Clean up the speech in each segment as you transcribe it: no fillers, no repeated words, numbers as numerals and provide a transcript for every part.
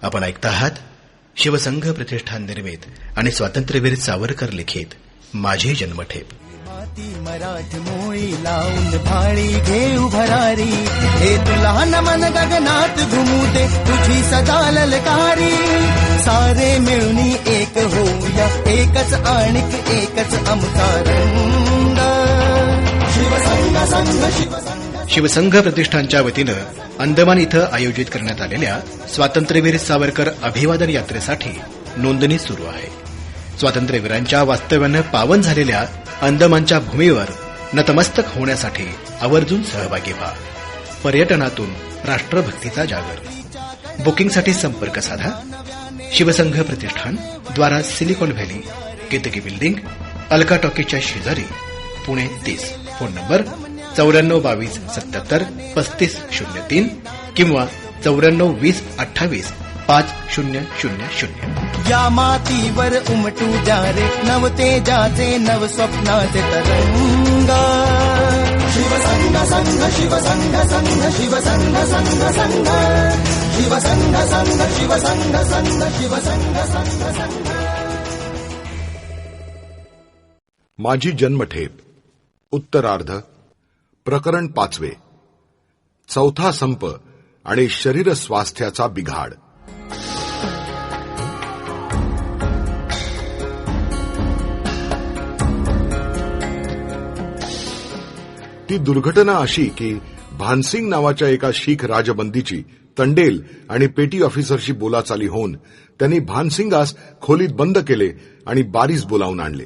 आपण ऐकता आहात शिवसंघ प्रतिष्ठान निर्मित आणि स्वातंत्र्यवीर सावरकर लिखित माझी जन्मठेप. मराठी मोळी लावून भाळी घेऊ भरारी, हे तुला नमन गगनात घुमू दे तुझी सदा ललकारी. सारे मिळून एक होऊया, एकच आणिक एकच आमचा रंग. शिवसंघ संघ शिवसंघ. शिवसंघ प्रतिष्ठानच्या वतीनं अंदमान इथं आयोजित करण्यात आलेल्या स्वातंत्र्यवीर सावरकर अभिवादन यात्रेसाठी नोंदणी सुरू आहे. स्वातंत्र्यवीरांच्या वास्तव्यानं पावन झालेल्या अंदमानच्या भूमीवर नतमस्तक होण्यासाठी आवर्जून सहभागी व्हा. पर्यटनातून राष्ट्रभक्तीचा जागर. बुकिंगसाठी संपर्क साधा. शिवसंघ प्रतिष्ठान, द्वारा silicon valley, Ketaki building, Alka टॉकीजच्या शेजारी, पुणे 30. फोन नंबर 9420773503 किंवा 9420285000. या मातीवर उमटू द्या रे नवतेजाचे नव स्वप्नाचे तरंग. शिवसंघ संघ शिवसंघ संघ शिवसंघ संघ संघ शिवसंघ संघ शिवसंघ संघ शिवसंघ संघ संघ. माझी जन्मठेप उत्तरार्ध प्रकरण 5. चौथा संप आणि शरीर स्वास्थ्याचा बिघाड. ती दुर्घटना अशी की भानसिंग नावाच्या एका शीख राजबंदीची तंडेल आणि पेटी ऑफिसरशी बोलाचाली होऊन त्यांनी भानसिंगास खोलीत बंद केले आणि बारीस बोलावून आणले.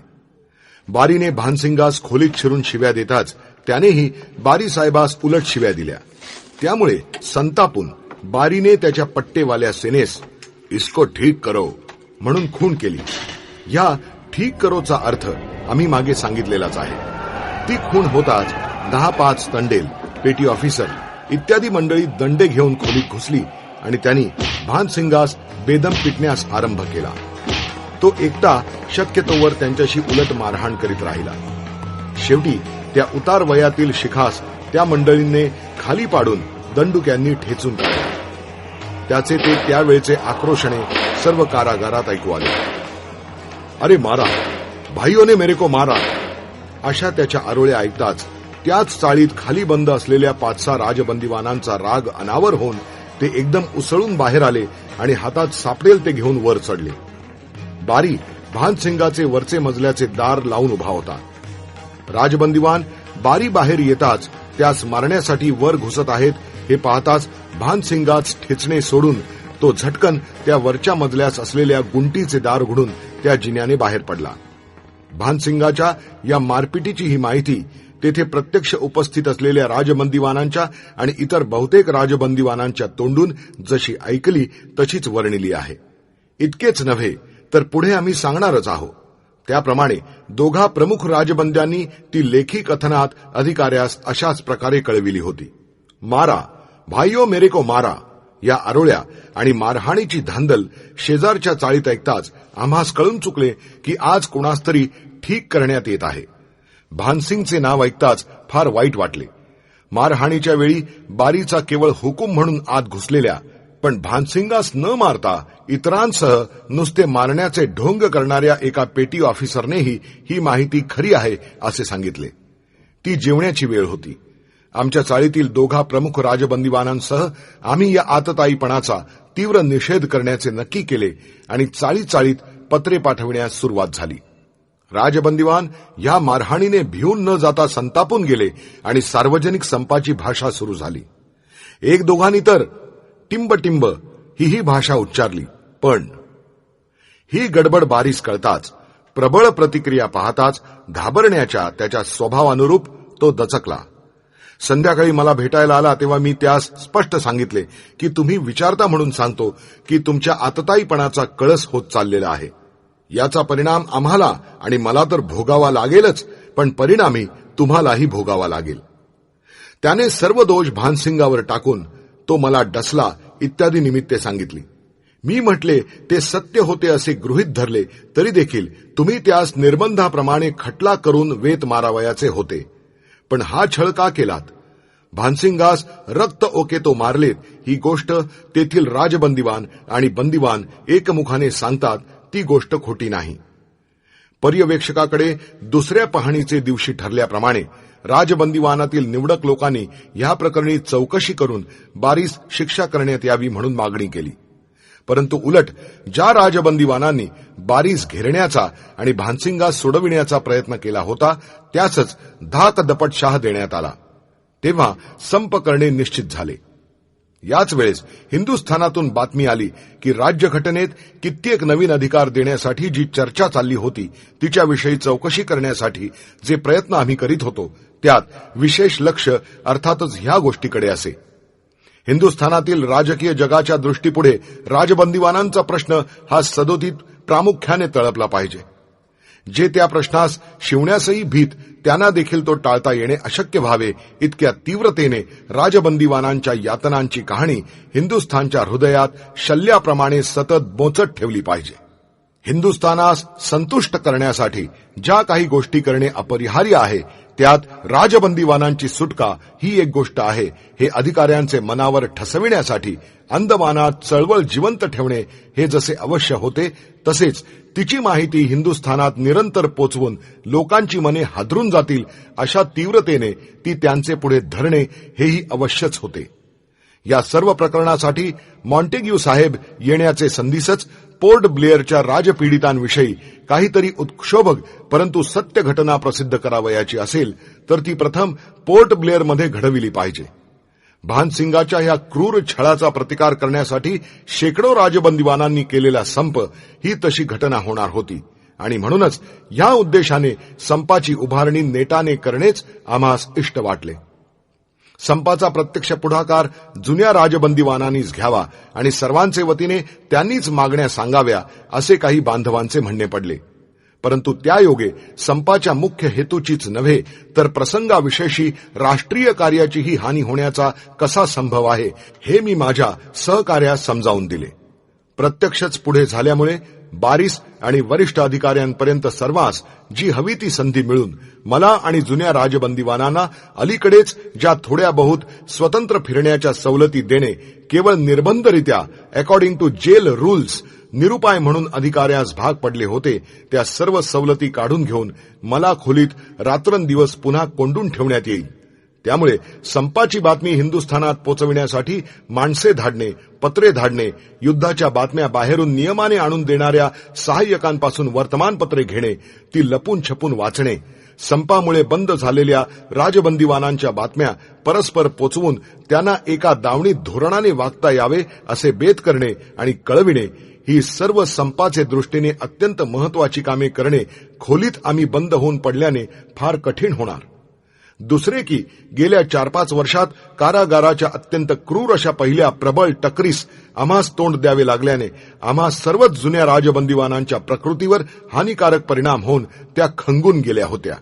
बारीने भानसिंगास खोलीत शिरून शिव्या देताच त्यानेही बारी साहेबास उलट शिव्या दिल्या. त्यामुळे संतापून बारीने त्याच्या पट्टेवाल्या सेनेस इसको ठीक करो म्हणून खून केली. या ठीक करोचा अर्थ आम्ही मागे सांगितलेलाच आहे. ती खून होताच 10-5 तंडेल, पेटी ऑफिसर इत्यादी मंडळी दंडे घेऊन खोलीत घुसली आणि त्यांनी भानसिंगास बेदम पिटण्यास आरंभ केला. तो एकटा शक्यतोवर त्यांच्याशी उलट मारहाण करीत राहिला. शेवटी त्या उतार वयातील शिखास त्या मंडळींनी खाली पाडून दंडुक्यांनी ठेचून टाकले. त्याचे ते त्यावेळचे आक्रोशने सर्व कारागारात ऐकू आले. अरे मारा, भाईयोने मेरे को मारा. अशा त्याच्या आरोळ्या ऐकताच त्याच चाळीत खाली बंद असलेल्या 5-6 राजबंदीवानांचा राग अनावर होऊन ते एकदम उसळून बाहेर आले आणि हातात सापडेल ते घेऊन वर चढले. बारी भानसिंगाचे वरचे मजल्याचे दार लावून उभा होता. राजबंदीवान बारी बाहेर येताच त्यास मारण्यासाठी वर घुसत आहेत हे पाहताच भानसिंगाच ठेचणे सोडून तो झटकन त्या वरच्या मजल्यास असलेल्या गुंटीचे दार उघडून त्या जिन्याने बाहेर पडला. भानसिंगाच्या या मारपिटीची ही माहिती तेथे प्रत्यक्ष उपस्थित असलेल्या राजबंदीवानांच्या आणि इतर बहुतेक राजबंदीवानांच्या तोंडून जशी ऐकली तशीच वर्णिली आहे. इतकेच नव्हे तर पुढे आम्ही सांगणारच आहोत. त्याप्रमाणे दोघा प्रमुख राजबंद्यांनी ती लेखी कथनात अधिकाऱ्यास अशाच प्रकारे कळविली होती. मारा, भाईयो मेरे को मारा. या आरोळ्या आणि मारहाणीची धांदल शेजारच्या चाळीत ऐकताच आम्हास कळून चुकले की आज कुणास तरी ठीक करण्यात येत आहे. भानसिंगचे नाव ऐकताच फार वाईट वाटले. मारहाणीच्या वेळी बारीचा केवळ हुकूम म्हणून आत घुसलेल्या पण भानसिंगास न मारता इतरांसह नुसते मारण्याचे ढोंग करणाऱ्या एका पेटी ऑफिसरनेही ही माहिती खरी आहे असे सांगितले. ती जेवण्याची वेळ होती. आमच्या चाळीतील दोघा प्रमुख राजबंदीवानांसह आम्ही या आतताईपणाचा तीव्र निषेध करण्याचे नक्की केले आणि चाळीत पत्रे पाठविण्यास सुरुवात झाली. राजबंदीवान या मारहाणीने भिवून न जाता संतापून गेले आणि सार्वजनिक संपाची भाषा सुरू झाली. एक दोघांनी तर टिंब टिंब ही भाषा उच्चारली. पण ही गडबड बारीस कळताच, प्रबळ प्रतिक्रिया पाहताच घाबरण्याच्या त्याच्या स्वभावानुरूप तो दचकला. संध्याकाळी मला भेटायला आला तेव्हा मी त्यास स्पष्ट सांगितले की तुम्ही विचारता म्हणून सांगतो की तुमच्या आतताईपणाचा कळस होत चाललेला आहे. याचा परिणाम आम्हाला आणि मला तर भोगावा लागेलच, पण परिणामी तुम्हालाही भोगावा लागेल. त्याने सर्व दोष भानसिंगावर टाकून तो मला डसला इत्यादी निमित्ते सांगितली. मी म्हटले ते सत्य होते असे गृहीत धरले तरी देखील तुम्ही त्यास निर्बंधाप्रमाणे खटला करून वेत मारावयाचे होते. पण हा छळ का केलात? भानसिंगास रक्त ओके तो मारलेत ही गोष्ट तेथील राजबंदीवान आणि बंदीवान एकमुखाने सांगतात ती गोष्ट खोटी नाही. पर्यवेक्षकाकडे दुसऱ्या पाहणीचे दिवशी ठरल्याप्रमाणे राजबंदीवानातील निवडक लोकांनी या प्रकरणी चौकशी करून बारीस शिक्षा करण्यात यावी म्हणून मागणी केली. परंतु उलट ज्या राजबंदीवानांनी बारीस घेरण्याचा आणि भानसिंगास सोडविण्याचा प्रयत्न केला होता त्यासच धाकदपटशाह देण्यात आला. तेव्हा संप करणे निश्चित झाले. याच वेळेस हिंदुस्थानातून बातमी आली की राज्यघटनेत कित्येक नवीन अधिकार देण्यासाठी जी चर्चा चालली होती तिच्याविषयी चौकशी करण्यासाठी जे प्रयत्न आम्ही करीत होतो त्यात विशेष लक्ष अर्थातच ह्या गोष्टीकडे असे. हिंदुस्थानातील राजकीय जगाच्या दृष्टीपुढे राजबंदीवानांचा प्रश्न हा सदोदित प्रामुख्याने तळपला पाहिजे. जे त्या प्रश्नास शिवण्यासही भीत त्यांना देखील तो टाळता येणे अशक्य व्हावे इतक्या तीव्रतेने राजबंदीवानांच्या यातनांची कहाणी हिंदुस्थानच्या हृदयात शल्याप्रमाणे सतत बोचत ठेवली पाहिजे. हिंदुस्थानास संतुष्ट करण्यासाठी ज्या काही गोष्टी करणे अपरिहार्य आहे त्यात राजबंदीवानांची सुटका ही एक गोष्ट आहे हे अधिकाऱ्यांचे मनावर ठसविण्यासाठी अंदमानात चळवळ जिवंत ठेवणे हे जसे अवश्य होते तसेच तिची माहिती हिंदुस्थानात निरंतर पोचवून लोकांची मने हादरून जातील अशा तीव्रतेने ती त्यांचे पुढे धरणे हेही अवश्यच होते. या सर्व प्रकरणासाठी मॉन्टेग्यू साहेब येण्याचे संधीसच पोर्ट ब्लेअरच्या राजपीडितांविषयी काहीतरी उत्क्षोभक परंतु सत्य घटना प्रसिद्ध करावयाची असेल तर ती प्रथम पोर्ट ब्लेअरमध्ये घडविली पाहिजे. भानसिंगाच्या ह्या क्रूर छळाचा प्रतिकार करण्यासाठी शेकडो राजबंदीवानांनी केलेला संप ही तशी घटना होणार होती आणि म्हणूनच या उद्देशाने संपाची उभारणी नेटाने करणेच आम्हास इष्ट वाटले. संपाचा प्रत्यक्ष पुढाकार जुन्या राजबंदीवानांनीच घ्यावा आणि सर्वांचे वतीने त्यांनीच मागण्या सांगाव्या असे काही बांधवांचे म्हणणे पडले. परंतु त्यायोगे संपाच्या मुख्य हेतूचीच नव्हे तर प्रसंगाविशेषी राष्ट्रीय कार्याचीही हानी होण्याचा कसा संभव आहे हे मी माझ्या सहकार्यास समजावून दिले. प्रत्यक्षच पुढे झाल्यामुळे बारीस आणि वरिष्ठ अधिकाऱ्यांपर्यंत सर्वांस जी हवी ती संधी मिळून मला आणि जुन्या राजबंदीवानांना अलीकडेच ज्या थोड्या बहुत स्वतंत्र फिरण्याच्या सवलती देणे केवळ निर्बंधरित्या अकॉर्डिंग टू जेल रूल्स निरुपाय म्हणून अधिकाऱ्यास भाग पडले होते त्या सर्व सवलती काढून घेऊन मला खोलीत रात्रंदिवस पुन्हा कोंडून ठेवण्यात येईल. त्यामुळे संपाची बातमी हिंदुस्थानात पोचविण्यासाठी माणसे धाडणे, पत्रे धाडणे, युद्धाच्या बातम्या बाहेरून नियमाने आणून देणाऱ्या सहाय्यकांपासून वर्तमानपत्रे घेणे, ती लपून छपून वाचणे, संपामुळे बंद झालेल्या राजबंदीवानांच्या बातम्या परस्पर पोचवून त्यांना एका दावणीत धोरणाने वागता यावे असे बेत करणे आणि कळविणे ही सर्व संपाचे दृष्टीने अत्यंत महत्वाची कामे करणे खोलीत आम्ही बंद होऊन पडल्याने फार कठीण होणार. दुसरे की गेल्या 4-5 वर्षात कारागाराच्या अत्यंत क्रूर अशा पहिल्या प्रबळ टकरीस आम्हास तोंड द्यावे लागल्याने आम्हा सर्वच जुन्या राजबंदीवानांच्या प्रकृतीवर हानिकारक परिणाम होऊन त्या खंगून गेल्या होत्या.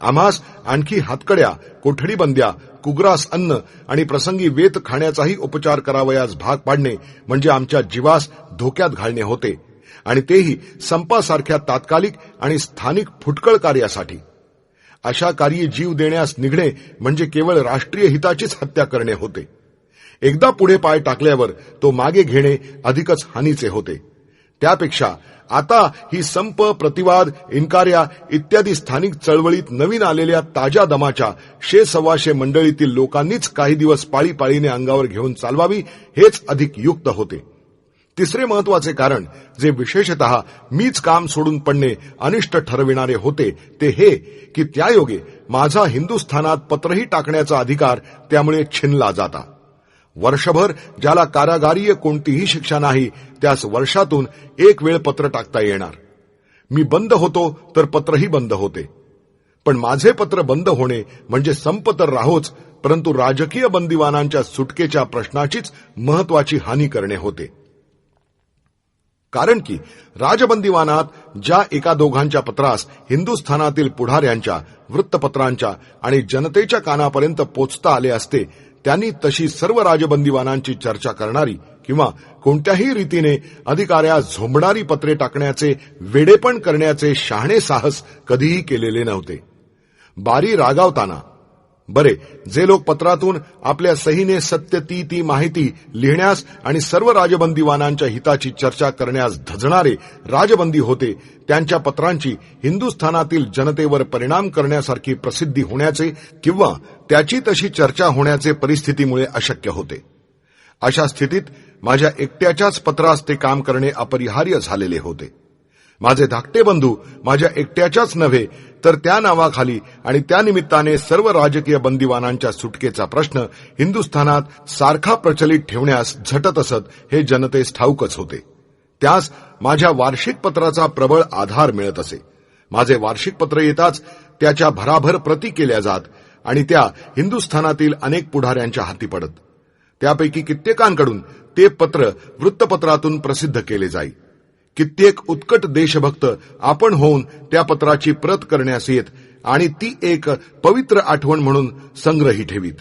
आम्हास आणखी हातकड्या, कोठडीबंद्या, कुग्रास अन्न आणि प्रसंगी वेत खाण्याचाही उपचार करावयास भाग पाडणे म्हणजे आमच्या जीवास धोक्यात घालणे होते आणि तेही संपासारख्या तात्कालिक आणि स्थानिक फुटकळ कार्यासाठी. अशा कार्य जीव देण्यास निघणे म्हणजे केवळ राष्ट्रीय हिताचीच हत्या करणे होते. एकदा पुढे पाय टाकल्यावर तो मागे घेणे अधिकच हानीचे होते. त्यापेक्षा आता ही संप, प्रतिवाद, इन्कार्या इत्यादी स्थानिक चळवळीत नवीन आलेल्या ताज्या दमाच्या 100-125 मंडळीतील लोकांनीच काही दिवस पाळीपाळीने अंगावर घेऊन चालवावी हेच अधिक युक्त होते. तिसरे महत्वाचे कारण जे विशेषतः मीच काम सोडून पडणे अनिष्ट ठरविणारे होते ते हे की त्यायोगे माझा हिंदुस्थानात पत्रही टाकण्याचा अधिकार त्यामुळे छिनला जाता. वर्षभर ज्याला कारागारीय कोणतीही शिक्षा नाही त्यास वर्षातून एक वेळ पत्र टाकता येणार. मी बंद होतो तर पत्रही बंद होते. पण माझे पत्र बंद होणे म्हणजे संप तर राहोच परंतु राजकीय बंदीवानांच्या सुटकेच्या प्रश्नाचीच महत्वाची हानी करणे होते. कारण की राजबंदीवानात ज्या एका दोघांच्या पत्रास हिंदुस्थानातील पुढाऱ्यांच्या, वृत्तपत्रांच्या आणि जनतेच्या कानापर्यंत पोचता आले असते त्यांनी तशी सर्व राजबंदीवानांची चर्चा करणारी किंवा कोणत्याही रीतीने अधिकाऱ्यास झोंबणारी पत्रे टाकण्याचे वेडेपण करण्याचे शहाणे साहस कधीही केलेले नव्हते. बारी रागावताना बरे, जे लोक पत्रातून आपल्या सहीने सत्य ती माहिती लिहिण्यास आणि सर्व राजबंदीवानांच्या हिताची चर्चा करण्यास धजणारे राजबंदी होते, त्यांच्या पत्रांची हिंदुस्थानातील जनतेवर परिणाम करण्यासारखी प्रसिद्धी होण्याचे किंवा त्याची तशी चर्चा होण्याचे परिस्थितीमुळे अशक्य होते. अशा स्थितीत माझ्या एकट्याच्याच पत्रास ते काम करणे अपरिहार्य झालेले होते. माझे धाकटे बंधू माझ्या एकट्याच्याच नव्हे, तर त्या नावाखाली आणि त्या निमित्ताने सर्व राजकीय बंदीवानांच्या सुटकेचा प्रश्न हिंदुस्थानात सारखा प्रचलित ठेवण्यास झटत असत, हे जनतेस ठाऊकच होते. त्यास माझ्या वार्षिक पत्राचा प्रबळ आधार मिळत असे. माझे वार्षिक पत्र येताच त्याच्या भराभर प्रती केल्या जात आणि त्या हिंदुस्थानातील अनेक पुढाऱ्यांच्या हाती पडत. त्यापैकी कित्येकांकडून ते पत्र वृत्तपत्रातून प्रसिद्ध केले जाई. कित्येक उत्कट देशभक्त आपण होऊन त्या पत्राची प्रत करण्यास येत आणि ती एक पवित्र आठवण म्हणून संग्रही ठेवीत.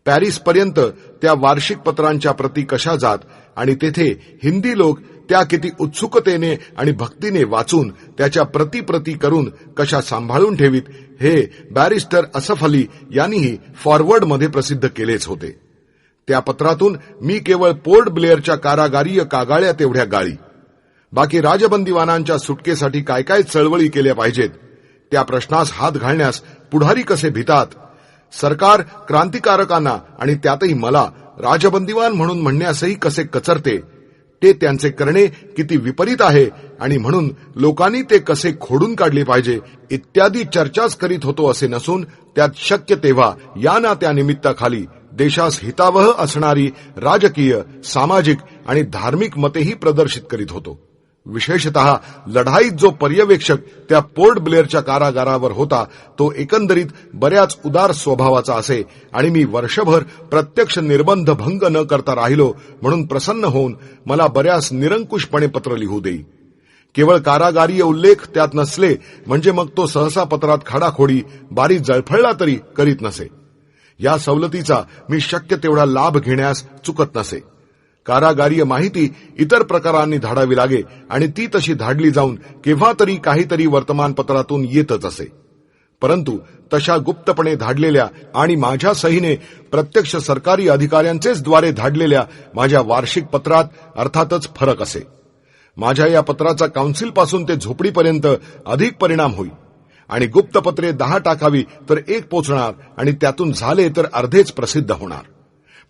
पॅरिसपर्यंत त्या वार्षिक पत्रांच्या प्रती कशा जात आणि तेथे हिंदी लोक त्या किती उत्सुकतेने आणि भक्तीने वाचून त्याच्या प्रती करून कशा सांभाळून ठेवीत, हे बॅरिस्टर असफ अली यांनीही फॉरवर्डमध्ये प्रसिद्ध केलेच होते. त्या पत्रातून मी केवळ पोर्ट ब्लेअरच्या कारागारीय कागाळ्या तेवढ्या गाळी. बाकी राजबंदीवानांच्या सुटकेसाठी काय काय चळवळी केल्या पाहिजेत, त्या प्रश्नास हात घालण्यास पुढारी कसे भितात, सरकार क्रांतिकारकांना आणि त्यातही मला राजबंदीवान म्हणून म्हणण्यासही कसे कचरते, ते त्यांचे करणे किती विपरीत आहे आणि म्हणून लोकांनी ते कसे खोडून काढले पाहिजे, इत्यादी चर्चाच करीत होतो असे नसून त्यात शक्य तेव्हा या ना त्या निमित्ताखाली देशास हितावह असणारी राजकीय, सामाजिक आणि धार्मिक मतेही प्रदर्शित करीत होतो. विशेषतः लढाईत जो पर्यवेक्षक त्या पोर्ट ब्लेअरच्या कारागारावर होता, तो एकंदरीत बऱ्याच उदार स्वभावाचा असे आणि मी वर्षभर प्रत्यक्ष निर्बंध भंग न करता राहिलो म्हणून प्रसन्न होऊन मला बऱ्याच निरंकुशपणे पत्र लिहू देई. केवळ कारागारीय उल्लेख त्यात नसले म्हणजे मग तो सहसा पत्रात खाडाखोडी, बारी जळफळला तरी करीत नसे. या सवलतीचा मी शक्य तेवढा लाभ घेण्यास चुकत नसे. कारागारीय माहिती इतर प्रकारांनी धाडावी लागे आणि ती तशी धाडली जाऊन केव्हा तरी काहीतरी वर्तमानपत्रातून येतच असे. परंतु तशा गुप्तपणे धाडलेल्या आणि माझ्या सहीने प्रत्यक्ष सरकारी अधिकाऱ्यांचेच द्वारे धाडलेल्या माझ्या वार्षिक पत्रात अर्थातच फरक असे. माझ्या या पत्राचा काउन्सिलपासून ते झोपडीपर्यंत अधिक परिणाम होई आणि गुप्तपत्रे 10 टाकावी तर 1 पोचणार आणि त्यातून झाले तर अर्धेच प्रसिद्ध होणार.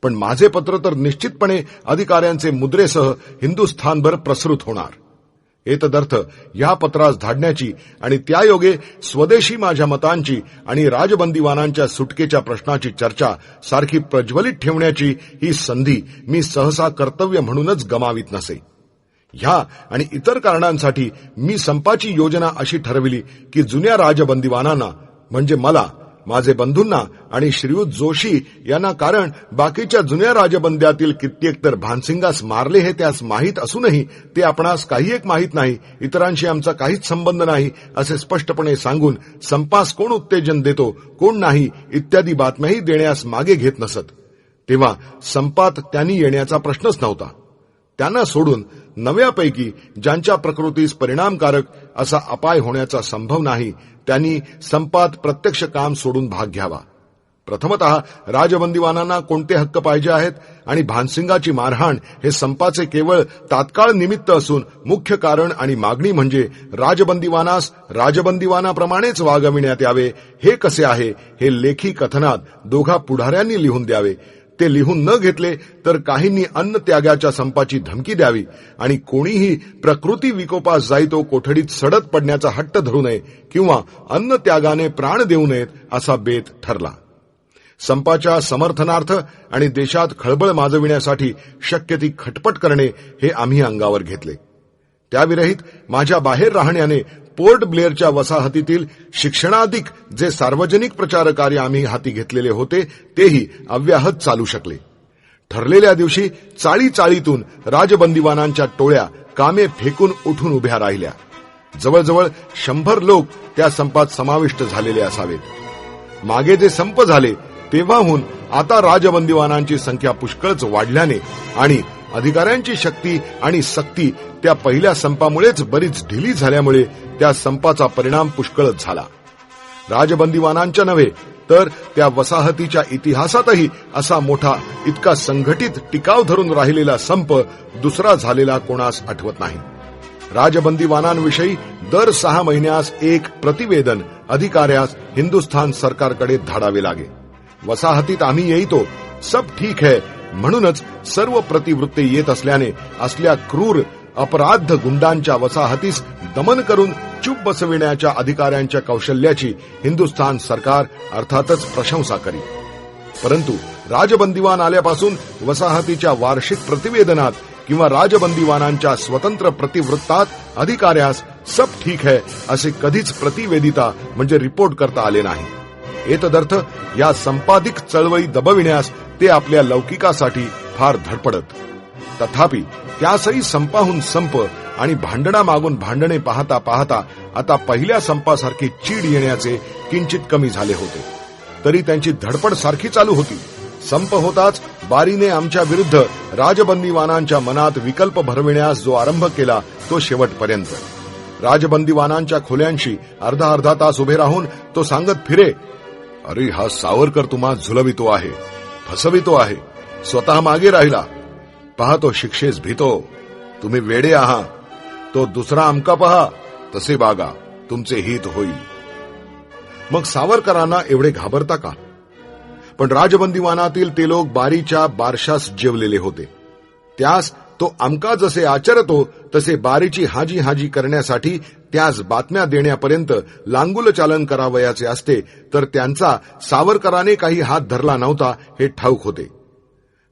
पण माझे पत्र तर निश्चितपणे अधिकाऱ्यांचे मुद्रेसह हिंदुस्थानभर प्रसृत होणार. एतदर्थ या पत्रास धाडण्याची आणि त्यायोगे स्वदेशी माझ्या मतांची आणि राजबंदीवानांच्या सुटकेच्या प्रश्नाची चर्चा सारखी प्रज्वलित ठेवण्याची ही संधी मी सहसा कर्तव्य म्हणूनच गमावित नसे. ह्या आणि इतर कारणांसाठी मी संपाची योजना अशी ठरविली की जुन्या राजबंदीवानांना म्हणजे मला, माझे बंधूंना आणि श्रीयुत जोशी यांना, कारण बाकीच्या जुन्या राजबंद्यातील कित्येक तर भानसिंगास मारले हे त्यास माहीत असूनही ते आपणास काही एक माहीत नाही, इतरांशी आमचा काहीच संबंध नाही असे स्पष्टपणे सांगून संपास कोण उत्तेजन देतो कोण नाही इत्यादी बातम्याही देण्यास मागे घेत नसत. तेव्हा संपात त्यांनी येण्याचा प्रश्नच नव्हता. त्यांना सोडून नव्यापैकी ज्यांच्या प्रकृतीस परिणामकारक असा अपाय होण्याचा संभव नाही, त्यांनी संपात प्रत्यक्ष काम सोडून भाग घ्यावा. प्रथमतः राजबंदीवानांना कोणते हक्क पाहिजे आहेत आणि भानसिंगाची मारहाण हे संपाचे केवळ तात्काळ निमित्त असून मुख्य कारण आणि मागणी म्हणजे राजबंदीवानास राजबंदीवानाप्रमाणेच वागविण्यात यावे हे कसे आहे हे लेखी कथनात दोघा पुढाऱ्यांनी लिहून द्यावे. ते लिहून न घेतले तर काहींनी अन्न त्यागाच्या संपाची धमकी द्यावी आणि कोणीही प्रकृती विकोपास जाई तो कोठडीत सडत पडण्याचा हट्ट धरू नये किंवा अन्न त्यागाने प्राण देऊ नयेत असा बेत ठरला. संपाच्या समर्थनार्थ आणि देशात खळबळ माजविण्यासाठी शक्य ती खटपट करणे हे आम्ही अंगावर घेतले. त्याविरहित माझ्या बाहेर राहण्याने पोर्ट ब्लेअरच्या वसाहतीतील शिक्षणाधिक जे सार्वजनिक प्रचार कार्य आम्ही हाती घेतलेले होते तेही अव्याहत चालू शकले. ठरलेल्या दिवशी चाळीतून राजबंदीवानांच्या टोळ्या कामे फेकून उठून उभ्या राहिल्या. जवळजवळ 100 लोक त्या संपात समाविष्ट झालेले असावेत. मागे जे संप झाले तेव्हाहून आता राजबंदीवानांची संख्या पुष्कळच वाढल्याने आणि अधिकाऱ्यांची शक्ती आणि सक्ती त्या पहिल्या संपामुळेच बरीच ढिली झाल्यामुळे त्या संपाचा परिणाम पुष्कळच झाला. राजबंदीवानांच्या नव्हे तर त्या वसाहतीच्या इतिहासातही असा मोठा, इतका संघटित, टिकाव धरून राहिलेला संप दुसरा झालेला कोणास आठवत नाही. राजबंदीवानांविषयी दर 6 महिन्यास एक प्रतिवेदन अधिकाऱ्यास हिंदुस्थान सरकारकडे धाडावे लागे. वसाहतीत आम्ही येतो, सब ठीक है म्हणूनच सर्व प्रतिवृत्ते येत असल्याने असल्या क्रूर अपराध गुंडांच्या वसाहतीस दमन करून चूप बसविण्याच्या अधिकाऱ्यांच्या कौशल्याची हिंदुस्थान सरकार अर्थातच प्रशंसा करी. परंतु राजबंदीवान आल्यापासून वसाहतीच्या वार्षिक प्रतिवेदनात किंवा राजबंदीवानांच्या स्वतंत्र प्रतिवृत्तात अधिकाऱ्यास सब ठीक है असे कधीच प्रतिवेदिता म्हणजे रिपोर्ट करता आले नाही. एतदर्थ या संपादिक चळवळी दबविण्यास ते आपल्या लौकिकासाठी फार धडपडत. तथापि त्यासही संपाहून संप आणि भांडणामागून भांडणे पाहता पाहता आता पहिल्या संपासारखी चीड येण्याचे किंचित कमी झाले होते. तरी त्यांची धडपड सारखी चालू होती. संप होताच बारीने आमच्या विरुद्ध राजबंदीवानांच्या मनात विकल्प भरविण्यास जो आरंभ केला तो शेवटपर्यंत. राजबंदीवानांच्या खोल्यांशी अर्धा अर्धा तास उभे राहून तो सांगत फिरे, अरे हा सावरकर तुम्हा झुलवितो आहे, फसवितो आहे, स्वतः मागे राहिला, पहा तो शिक्षेस भीतो, तुम्ही वेडे आहात, तो दुसरा अमका पहा, तसे बागा, तुमचे हित होईल. मग सावरकरांना एवढे घाबरता का? पण राजबंदीवानातील ते लोक बारीच्या बारशास जेवलेले होते. त्यास तो अमका जसे आचरतो तसे बारीची हाजी हाजी करण्यासाठी त्यास बातम्या देण्यापर्यंत लांगुल चालन करावयाचे असते, तर त्यांचा सावरकराने काही हात धरला नव्हता हे ठाऊक होते.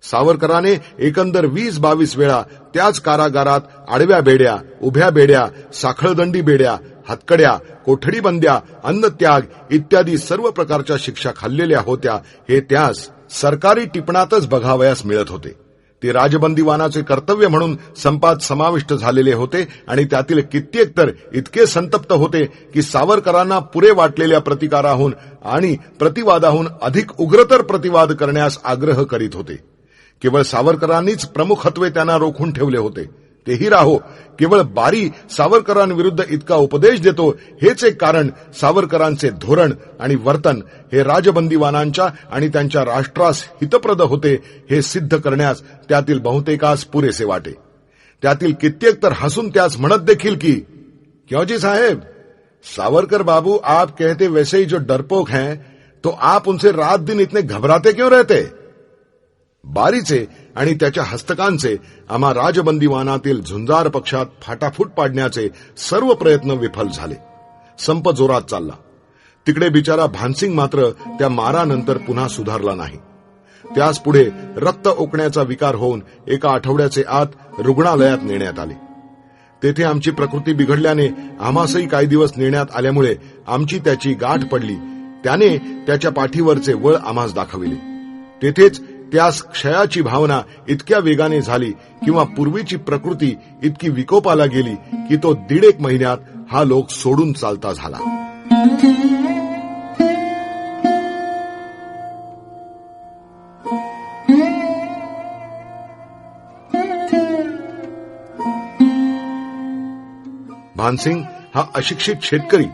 सावरकराने एकंदर 20-22 वेळा त्याच कारागारात आडव्या बेड्या, उभ्या बेड्या, साखळदंडी बेड्या, हातकड्या, कोठडी बंद्या, अन्नत्याग इत्यादी सर्व प्रकारच्या शिक्षा खाल्लेल्या होत्या हे त्यास सरकारी टिपणातच बघावयास मिळत होते. ते राजबंदीवानाचे कर्तव्य म्हणून संपात समाविष्ट झालेले होते आणि त्यातील कित्येक तर इतके संतप्त होते की सावरकरांना पुरे वाटलेल्या प्रतिकाराहून आणि प्रतिवादाहून अधिक उग्रतर प्रतिवाद करण्यास आग्रह करीत होते. केवळ सावरकरांनीच प्रमुखत्वे त्यांना रोखून ठेवले होते. तेही राहो, केवळ बारी सावरकरांविरुद्ध इतका उपदेश देतो हेच एक कारण सावरकरांचे धोरण आणि वर्तन हे राजबंदीवानांच्या आणि त्यांच्या राष्ट्रास हितप्रद होते हे सिद्ध करण्यास त्यातील बहुतेकास पुरेसे वाटे. त्यातील कित्येक तर हसून त्यास म्हणत देखील की, क्यों जी साहेब, सावरकर बाबू आप कहते वैसे ही जो डरपोक हैं तो आप उनसे रात दिन इतने घबराते क्यों रहते? बारीचे आणि त्याच्या हस्तकांचे आम्हा राजबंदीवानातील झुंजार पक्षात फाटाफूट पाडण्याचे सर्व प्रयत्न विफल झाले. संप जोरात चालला. तिकडे बिचारा भानसिंग मात्र त्या मारानंतर पुन्हा सुधारला नाही. त्यास पुढे रक्त ओकण्याचा विकार होऊन एका आठवड्याचे आत रुग्णालयात नेण्यात आले. तेथे आमची प्रकृती बिघडल्याने आम्हासही काही दिवस नेण्यात आल्यामुळे आमची त्याची गाठ पडली. त्याने त्याच्या पाठीवरचे वळ आम्हास दाखविले. तेथेच त्यास क्षयाची भावना इतक्या वेगाने झाली किंवा पूर्वीची प्रकृती इतकी विकोपाला गेली की तो 1.5 महिन्यात हा लोक सोडून चालता झाला. भानसिंग हा अशिक्षित शेतकरी,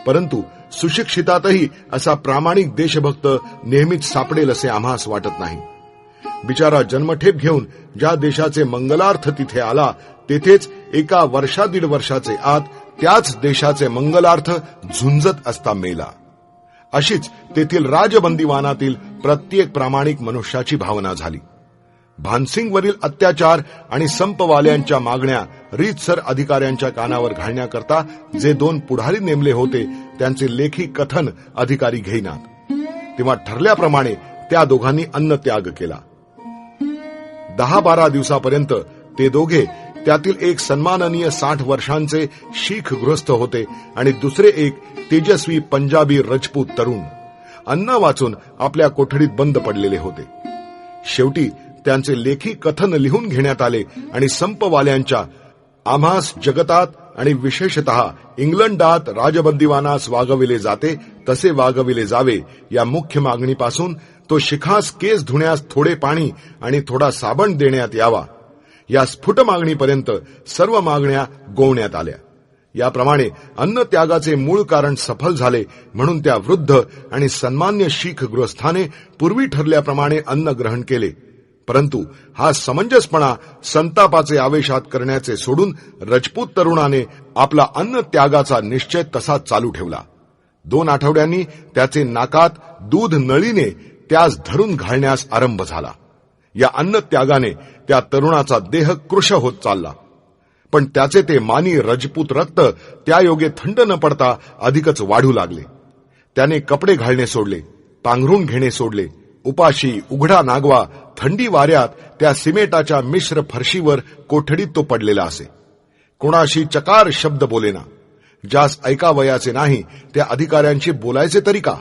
परंतु सुशिक्षितातही असा प्रामाणिक देशभक्त नेहमीच सापडेल असे आम्हास वाटत नाही. बिचारा जन्मठेप घेऊन ज्या देशाचे मंगलार्थ तिथे आला तेथेच एका 1.5 वर्षाचे आत त्याच देशाचे मंगलार्थ झुंजत असता मेला. अशीच तेथील राजबंदीवानातील प्रत्येक प्रामाणिक मनुष्याची भावना झाली. भानसिंगवरील अत्याचार आणि संपवाल्यांच्या मागण्या रीतसर अधिकाऱ्यांच्या कानावर घालण्याकरता जे 2 पुढारी नेमले होते त्यांचे लेखी कथन अधिकारी घेईनात. तेव्हा ठरल्याप्रमाणे त्या दोघांनी अन्नत्याग केला. 10-12 दिवसापर्यंत ते दोघे, त्यातील एक सन्माननीय 60 वर्षांचे शीख गृहस्थ होते आणि दुसरे एक तेजस्वी पंजाबी रजपूत तरुण, अन्न वाचून आपल्या कोठडीत बंद पडलेले होते. शेवटी त्यांचे लेखी कथन लिहून घेण्यात आले आणि संपवाल्यांच्या आम्हास जगतात आणि विशेषतः इंग्लंडात राजबंदीवानास वागविले जाते तसे वागविले जावे या मुख्य मागणीपासून तो शिखास केस धुण्यास थोडे पाणी आणि थोडा साबण देण्यात यावा या स्फुट मागणीपर्यंत सर्व मागण्या गोवण्यात आल्या. याप्रमाणे अन्न त्यागाचे मूळ कारण सफल झाले म्हणून त्या वृद्ध आणि सन्मान्य शीख गृहस्थाने पूर्वी ठरल्याप्रमाणे अन्न ग्रहण केले. परंतु हा समंजसपणा संतापाचे आवेशात करण्याचे सोडून रजपूत तरुणाने आपला अन्न त्यागाचा निश्चय तसाच चालू ठेवला. 2 आठवड्यांनी त्याचे नाकात दूध नळीने त्यास धरून घालण्यास आरंभ झाला. या अन्न त्यागाने त्या तरुणाचा देह कृश होत चालला. पण त्याचे ते मानी रजपूत रक्त त्या योगे थंड न पडता अधिकच वाढू लागले. त्याने कपडे घालणे सोडले, पांघरून घेणे सोडले. उपाशी उघडा नागवा थंडी वाऱ्यात त्या सिमेटाच्या मिश्र फरशीवर कोठडीत तो पडलेला असे. कोणाशी चकार शब्द बोलेना. ज्यास ऐकावयाचे नाही त्या अधिकाऱ्यांशी बोलायचे तरी का?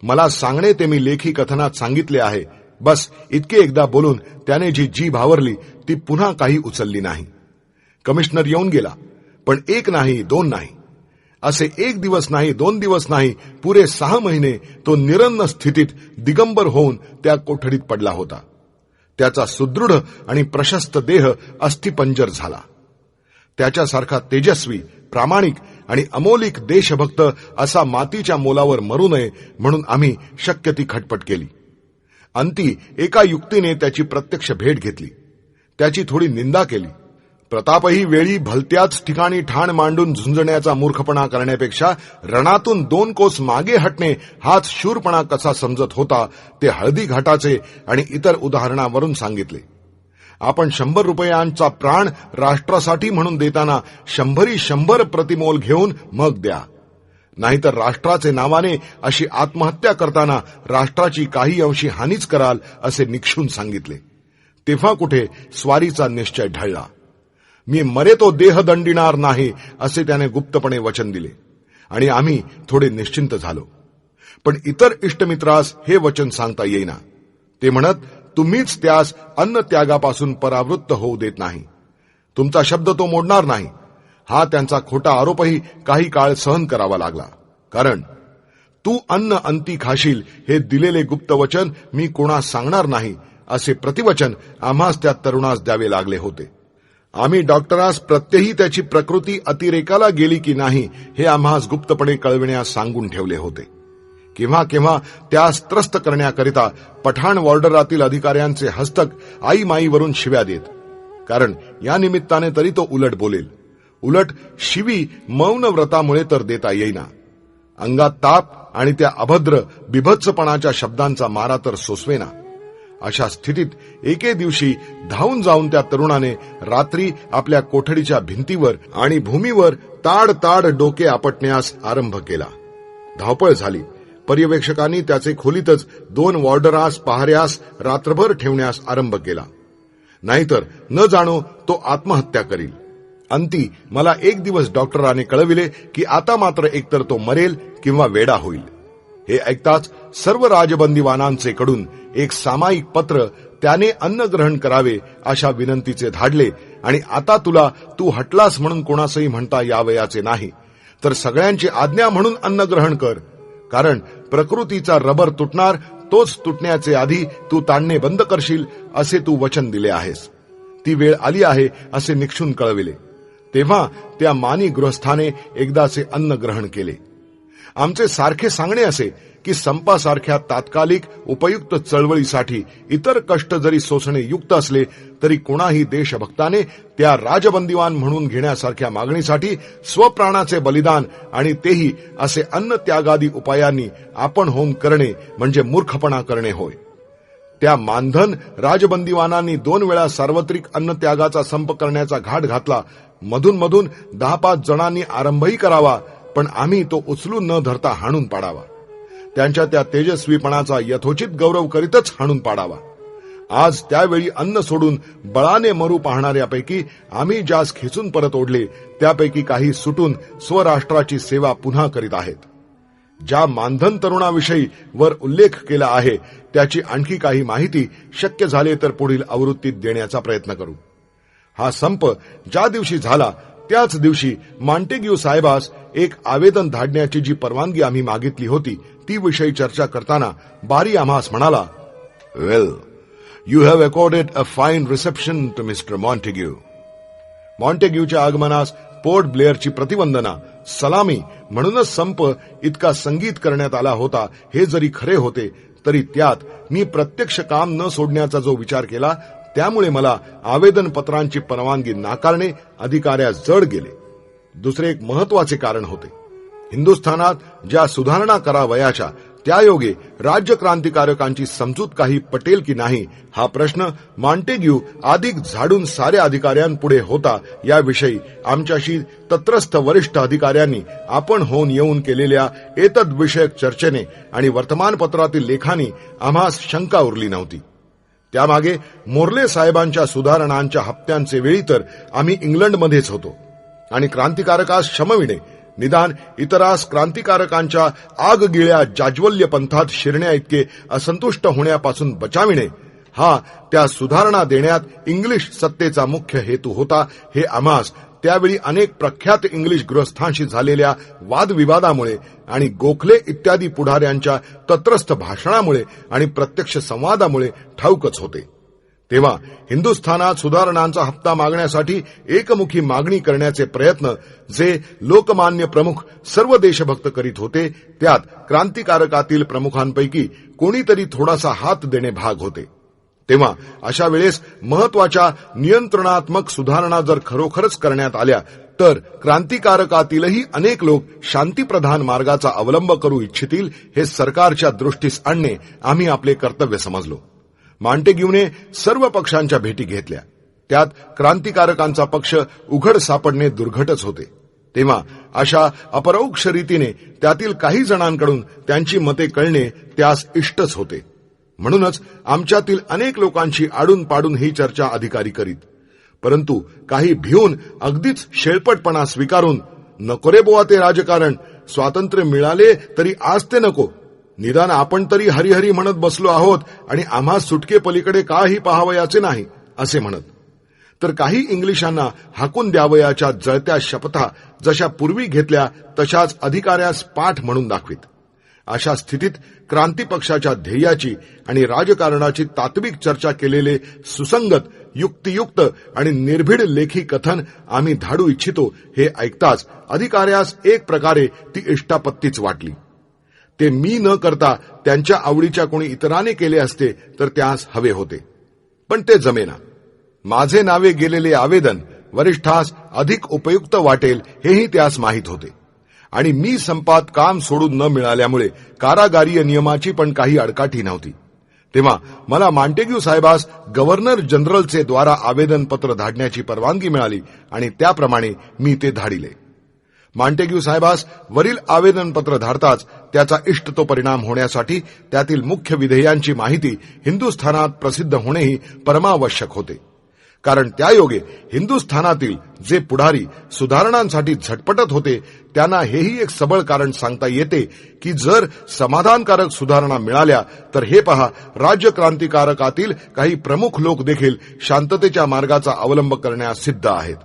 मला सांगणे ते मी लेखी कथनात सांगितले आहे. बस इतके एकदा बोलून त्याने जी जीभ आवरली ती पुन्हा काही उचलली नाही. कमिशनर येऊन गेला, पण 1 नाही 2 नाही, असे 1 दिवस नाही 2 दिवस नाही, पुरे 6 महिने तो निरन्न स्थितीत दिगंबर होऊन त्या कोठडीत पडला होता. त्याचा सुदृढ आणि प्रशस्त देह अस्थिपंजर झाला. त्याच्यासारखा तेजस्वी, प्रामाणिक आणि अमोलिक देशभक्त असा मातीच्या मोलावर मरू नये म्हणून आम्ही शक्य ती खटपट केली. अंती एका युक्तीने त्याची प्रत्यक्ष भेट घेतली. त्याची थोडी निंदा केली. प्रतापही वेळी भलत्याच ठिकाणी ठाण मांडून झुंजण्याचा मूर्खपणा करण्यापेक्षा रणातून 2 कोस मागे हटणे हाच शूरपणा कसा समजत होता ते हळदी घाटाचे आणि इतर उदाहरणावरून सांगितले. आपण 100 रुपयांचा प्राण राष्ट्रासाठी म्हणून देताना 100 प्रतिमोल घेऊन मग द्या. नाहीतर राष्ट्राचे नावाने अशी आत्महत्या करताना राष्ट्राची काही अंशी हानीच कराल असे निक्षून सांगितले. तेव्हा कुठे स्वारीचा निश्चय ढळला. मी मरे तो देह दंडिणार नाही असे त्याने गुप्तपणे वचन दिले आणि आम्ही थोडे निश्चिंत झालो. पण इतर इष्टमित्रास हे वचन सांगता येईना. ते म्हणत, तुम्हीच त्यास अन्न त्यागापासून परावृत्त होऊ देत नाही. तुमचा शब्द तो मोडणार नाही. हा त्यांचा खोटा आरोपही काही काळ सहन करावा लागला. कारण तू अन्न अंती खाशील हे दिलेले गुप्त वचन मी कोणास सांगणार नाही असे प्रतिवचन आम्हास त्या तरुणास द्यावे लागले होते. आम्ही डॉक्टरास प्रत्यही त्याची प्रकृती अतिरेकाला गेली की नाही हे आम्हास गुप्तपणे कळविण्यास सांगून ठेवले होते. केव्हा केव्हा त्यास त्रस्त करण्याकरिता पठाण वॉर्डरातील अधिकाऱ्यांचे हस्तक आई माईवरून शिव्या देत. कारण या निमित्ताने तरी तो उलट बोलेल. उलट शिवी मौन व्रतामुळे तर देता येईना. अंगात ताप आणि त्या अभद्र बिभत्सपणाच्या शब्दांचा मारा तर सोसवेना. अशा स्थितीत एके दिवशी धावून जाऊन त्या तरुणाने रात्री आपल्या कोठडीच्या भिंतीवर आणि भूमीवर ताड ताड डोके आपटण्यास आरंभ केला. धावपळ झाली. पर्यवेक्षकांनी त्याचे खोलीतच 2 वॉर्डरास पहाऱ्यास रात्रभर ठेवण्यास आरंभ केला. नाहीतर न जाणो तो आत्महत्या करील. अंती मला 1 दिवस डॉक्टराने कळविले की आता मात्र एकतर तो मरेल किंवा वेडा होईल. हे ऐकताच सर्व राजबंदीवानांचे कडून एक सामायिक पत्र त्याने अन्न ग्रहण करावे अशा विनंतीचे धाडले आणि आता तू हटलास म्हणून कोणासही म्हणता यावयाचे नाही, तर सगळ्यांची आज्ञा म्हणून अन्न ग्रहण कर. कारण प्रकृतीचा रबर तुटणार, तोच तुटण्याचे आधी तू ताणणे बंद करशील असे तू वचन दिले आहेस. ती वेळ आली आहे असे निक्षून कळविले. तेव्हा त्या मानी गृहस्थाने एकदाचे अन्न ग्रहण केले. आमचे सारखे सांगणे असे की संपासारख्या तात्कालिक उपयुक्त चळवळीसाठी इतर कष्ट जरी सोसणे युक्त असले तरी कोणाही देशभक्ताने त्या राजबंदीवान म्हणून घेण्यासारख्या मागणीसाठी स्वप्राणाचे बलिदान आणि तेही असे अन्न त्यागादी उपायांनी आपण होऊन करणे म्हणजे मूर्खपणा करणे होय. त्या मानधन राजबंदीवानांनी 2 वेळा सार्वत्रिक अन्न त्यागाचा संप करण्याचा घाट घातला. मधून मधून 10-5 जणांनी आरंभही करावा, पण आम्ही तो उचलून न धरता हाणून पाडावा. त्यांच्या त्या तेजस्वीपणाचा यथोचित गौरव करीतच हाणून पाडावा. आज त्यावेळी अन्न सोडून बळाने मरू पाहणाऱ्यापैकी आम्ही ज्यास खेचून परत ओढले त्यापैकी काही सुटून स्वराष्ट्राची सेवा पुन्हा करीत आहेत. ज्या मानधन तरुणाविषयी वर उल्लेख केला आहे त्याची आणखी काही माहिती शक्य झाले तर पुढील आवृत्तीत देण्याचा प्रयत्न करू. हा संप ज्या दिवशी झाला त्याच दिवशी मॉन्टेग्यू साहेबास एक आवेदन धाडण्याची जी परवानगी आम्ही मागितली होती ती विषयी चर्चा करताना बारी आम्हास म्हणाला, well, you have accorded a fine reception to mister Montague. मॉन्टेग्यूच्या आगमनास पोर्ट ब्लेअरची प्रतिवंदना, सलामी म्हणूनच संप इतका संगीत करण्यात आला होता हे जरी खरे होते, तरी त्यात मी प्रत्यक्ष काम न सोडण्याचा जो विचार केला, त्यामुळे मला आवेदनपत्रांची परवानगी नाकारणे अधिकाऱ्यास जड गेले. दुसरे एक महत्वाचे कारण होते. हिंदुस्थानात ज्या सुधारणा करावयाच्या त्यायोगे राज्यक्रांतिकारकांची समजूत काही पटेल की नाही, हा प्रश्न मॉन्टेग्यू अधिक झाडून साऱ्या अधिकाऱ्यांपुढे होता. याविषयी आमच्याशी तत्रस्थ वरिष्ठ अधिकाऱ्यांनी आपण होऊन येऊन केलेल्या एतद्विषयक चर्चेने आणि वर्तमानपत्रातील लेखांनी आम्हास शंका उरली नव्हती. त्यामागे मोर्ले साहेबांच्या सुधारणांच्या हप्त्यांचे वेळी तर आम्ही इंग्लंडमध्येच होतो आणि क्रांतिकारकास शमविणे, निदान इतरास क्रांतिकारकांच्या आगगिळ्या जाज्वल्य पंथात शिरण्या इतके असंतुष्ट होण्यापासून बचाविणे, हा त्या सुधारणा देण्यात इंग्लिश सत्तेचा मुख्य हेतू होता. हे आम्हास त्यावेळी अनेक प्रख्यात इंग्लिश गृहस्थांशी झालेल्या वादविवादामुळे आणि गोखले इत्यादी पुढाऱ्यांच्या तत्रस्थ भाषणामुळे आणि प्रत्यक्ष संवादामुळे ठाऊकच होते. तेव्हा हिंदुस्थानात सुधारणांचा हप्ता मागण्यासाठी एकमुखी मागणी करण्याचे प्रयत्न जे लोकमान्य प्रमुख सर्व देशभक्त करीत होते, त्यात क्रांतिकारकातील प्रमुखांपैकी कोणीतरी थोडासा हात देणे भाग होते. तेव्हा अशा वेळेस महत्वाच्या नियंत्रणात्मक सुधारणा जर खरोखरच करण्यात आल्या, तर क्रांतिकारकातीलही अनेक लोक शांतीप्रधान मार्गाचा अवलंब करू इच्छितील हे सरकारच्या दृष्टीस आणणे आम्ही आपले कर्तव्य समजलो. मॉन्टेग्यूने सर्व पक्षांच्या भेटी घेतल्या. त्यात क्रांतिकारकांचा पक्ष उघड सापडणे दुर्घटच होते. तेव्हा अशा अपरोक्ष रीतीने त्यातील काही जणांकडून त्यांची मते कळणे त्यास इष्टच होते. म्हणूनच आमच्यातील अनेक लोकांची आडून पाडून ही चर्चा अधिकारी करीत. परंतु काही भिवून अगदीच शेळपटपणा स्वीकारून, नको रे बुवा ते राजकारण, स्वातंत्र्य मिळाले तरी आज ते नको, निदान आपण तरी हरिहरी म्हणत बसलो आहोत आणि आम्हा सुटके पलीकडे काही पाहावयाचे नाही असे म्हणत, तर काही इंग्लिशांना हाकून द्यावयाच्या जळत्या शपथा जशा पूर्वी घेतल्या तशाच अधिकाऱ्यास पाठ म्हणून दाखवित. अशा स्थितीत क्रांती पक्षाच्या ध्येयाची आणि राजकारणाची तात्विक चर्चा केलेले सुसंगत, युक्तियुक्त आणि निर्भीड लेखी कथन आम्ही धाडू इच्छितो हे ऐकताच अधिकाऱ्यास एक प्रकारे ती इष्टापत्तीच वाटली. ते मी न करता त्यांच्या आवडीच्या कोणी इतराने केले असते तर त्यास हवे होते, पण ते जमेना. माझे नावे गेलेले आवेदन वरिष्ठास अधिक उपयुक्त वाटेल हेही त्यास माहीत होते आणि मी संपात काम सोडून न मिळाल्यामुळे कारागारीय नियमाची पण काही अडकाठी नव्हती. तेव्हा मला मॉन्टेग्यू साहेबास गव्हर्नर जनरलचे द्वारा आवेदनपत्र धाडण्याची परवानगी मिळाली आणि त्याप्रमाणे मी ते धाडिले. मॉन्टेग्यू साहेबास वरील आवेदनपत्र धाडताच त्याचा इष्ट तो परिणाम होण्यासाठी त्यातील मुख्य विधेयांची माहिती हिंदुस्थानात प्रसिद्ध होणेही परमावश्यक होते. कारण त्यायोगे हिंदुस्थानातील जे पुढारी सुधारणांसाठी झटपटत होते त्यांना हेही एक सबळ कारण सांगता येते की जर समाधानकारक सुधारणा मिळाल्या तर हे पहा, राज्यक्रांतिकारकातील काही प्रमुख लोक देखील शांततेच्या मार्गाचा अवलंब करण्यास सिद्ध आहेत.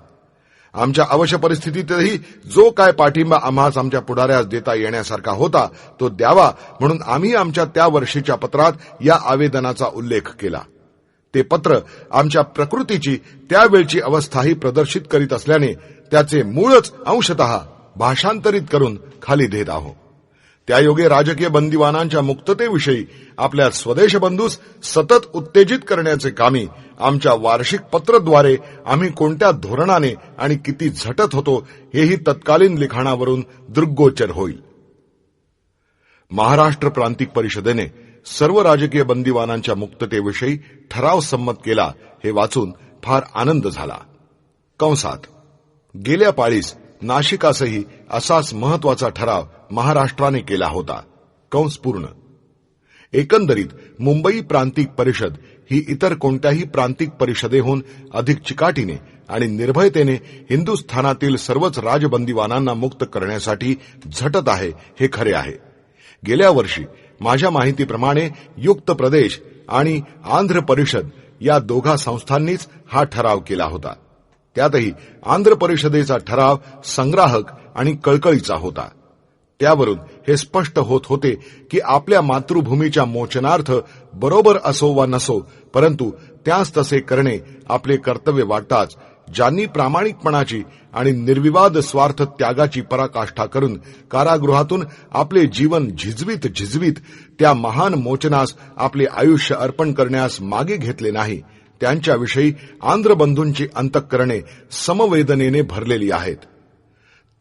आमच्या अवश्य परिस्थितीतही जो काय पाठिंबा आम्हास आमच्या पुढाऱ्यास देता येण्यासारखा होता तो द्यावा म्हणून आम्ही आमच्या त्या वर्षीच्या पत्रात या आवेदनाचा उल्लेख केला. ते पत्र आमच्या प्रकृतीची त्यावेळची अवस्थाही प्रदर्शित करीत असल्याने त्याचे मूळच अंशतः भाषांतरित करून खाली देत आहोत. त्यायोगे राजकीय बंदिवानांच्या मुक्ततेविषयी आपल्या स्वदेश बंधूस सतत उत्तेजित करण्याचे कामी आमच्या वार्षिक पत्रद्वारे आम्ही कोणत्या धोरणाने आणि किती झटत होतो हेही तत्कालीन लिखाणावरून दृग्गोचर होईल. महाराष्ट्र प्रांतिक परिषदेने सर्व राजकीय बंदिवानांच्या मुक्ततेविषयी ठराव संमत केला हे वाचून फार आनंद झाला. कंसात गेल्या पाळीस नाशिकासही असाच महत्वाचा ठराव महाराष्ट्राने केला होता. कंस पूर्ण. एकंदरीत मुंबई प्रांतिक परिषद ही इतर कोणत्याही प्रांतिक परिषदेहून अधिक चिकाटीने आणि निर्भयतेने हिंदुस्थानातील सर्वच राजबंदिवानांना मुक्त करण्यासाठी झटत आहे हे खरे आहे. गेल्या वर्षी माझ्या माहितीप्रमाणे युक्त प्रदेश आणि आंध्र परिषद या दोघा संस्थांनीच हा ठराव केला होता. त्यातही आंध्र परिषदेचा ठराव संग्राहक आणि कळकळीचा होता. त्यावरून हे स्पष्ट होत होते की आपल्या मातृभूमीच्या मोचनार्थ बरोबर असो वा नसो, परंतु त्यास तसे करणे आपले कर्तव्य वाटताच ज्यांनी प्रामाणिकपणाची आणि निर्विवाद स्वार्थ त्यागाची पराकाष्ठा करून कारागृहातून आपले जीवन झिजवीत झिजवीत त्या महान मोचनास आपले आयुष्य अर्पण करण्यास मागे घेतले नाही, त्यांच्याविषयी आंध्र बंधूंची अंतःकरणे समवेदनेने भरलेली आहेत.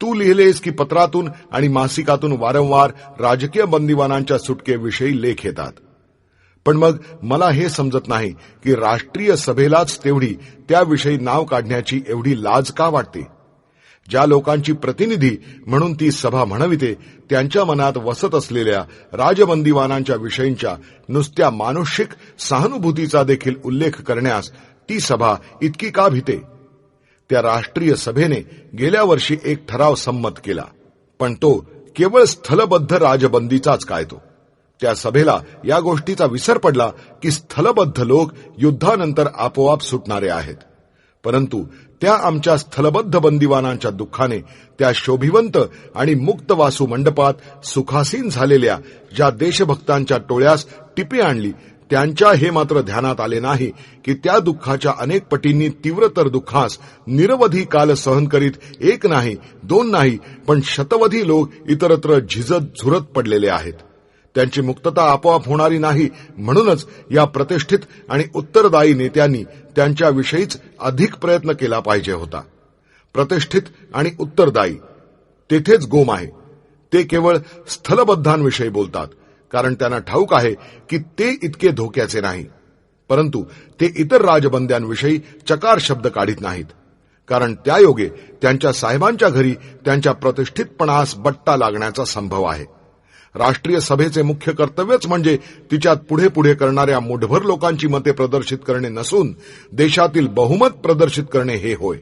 तू लिहिलेस की पत्रातून आणि मासिकातून वारंवार राजकीय बंदिवानांच्या सुटकेविषयी लेख येतात. पण मग मला हे समजत नाही की राष्ट्रीय सभेलाच तेवढी त्याविषयी नाव काढण्याची एवढी लाज का वाटते. ज्या लोकांची प्रतिनिधी म्हणून ती सभा म्हणविते त्यांच्या मनात वसत असलेल्या राजबंदिवानांच्या विषयींच्या नुसत्या मानुषिक सहानुभूतीचा देखील उल्लेख करण्यास ती सभा इतकी का भीते. त्या राष्ट्रीय सभेने गेल्या वर्षी एक ठराव संमत केला, पण तो केवळ स्थलबद्ध राजबंदीचाच काय. तो त्या सभेला या गोष्टीचा विसर पडला की स्थलबद्ध लोक युद्धानंतर आपोआप सुटणारे आहेत. परंतु त्या आमच्या स्थलबद्ध बंदिवानांच्या दुःखाने त्या शोभिवंत आणि मुक्तवासू मंडपात सुखासीन झालेल्या ज्या देशभक्तांच्या टोळ्यास टिपे आणली, त्यांच्या हे मात्र ध्यानात आले नाही की त्या दुःखाच्या अनेक पटींनी तीव्रतर दुःखास निरवधी काल सहन करीत एक नाही, दोन नाही, पण शतवधी लोक इतरत्र झिजत झुरत पडलेले आहेत. त्यांची मुक्तता आपोआप होणारी नाही, म्हणूनच या प्रतिष्ठित आणि उत्तरदायी नेत्यांनी त्यांच्याविषयीच अधिक प्रयत्न केला पाहिजे होता. प्रतिष्ठित आणि उत्तरदायी तेथेच गोम आहे. ते केवळ स्थलबद्धांविषयी बोलतात, कारण त्यांना ठाऊक आहे की ते इतके धोक्याचे नाही. परंतु ते इतर राजबंद्यांविषयी चकार शब्द काढीत नाहीत, कारण त्यायोगे त्यांच्या साहेबांच्या घरी त्यांच्या प्रतिष्ठितपणास बट्टा लागण्याचा संभव आहे. राष्ट्रीय सभेचे मुख्य कर्तव्यच म्हणजे तिच्यात पुढे पुढे करणाऱ्या मुठभर लोकांची मते प्रदर्शित करणे नसून देशातील बहुमत प्रदर्शित करणे हे होय.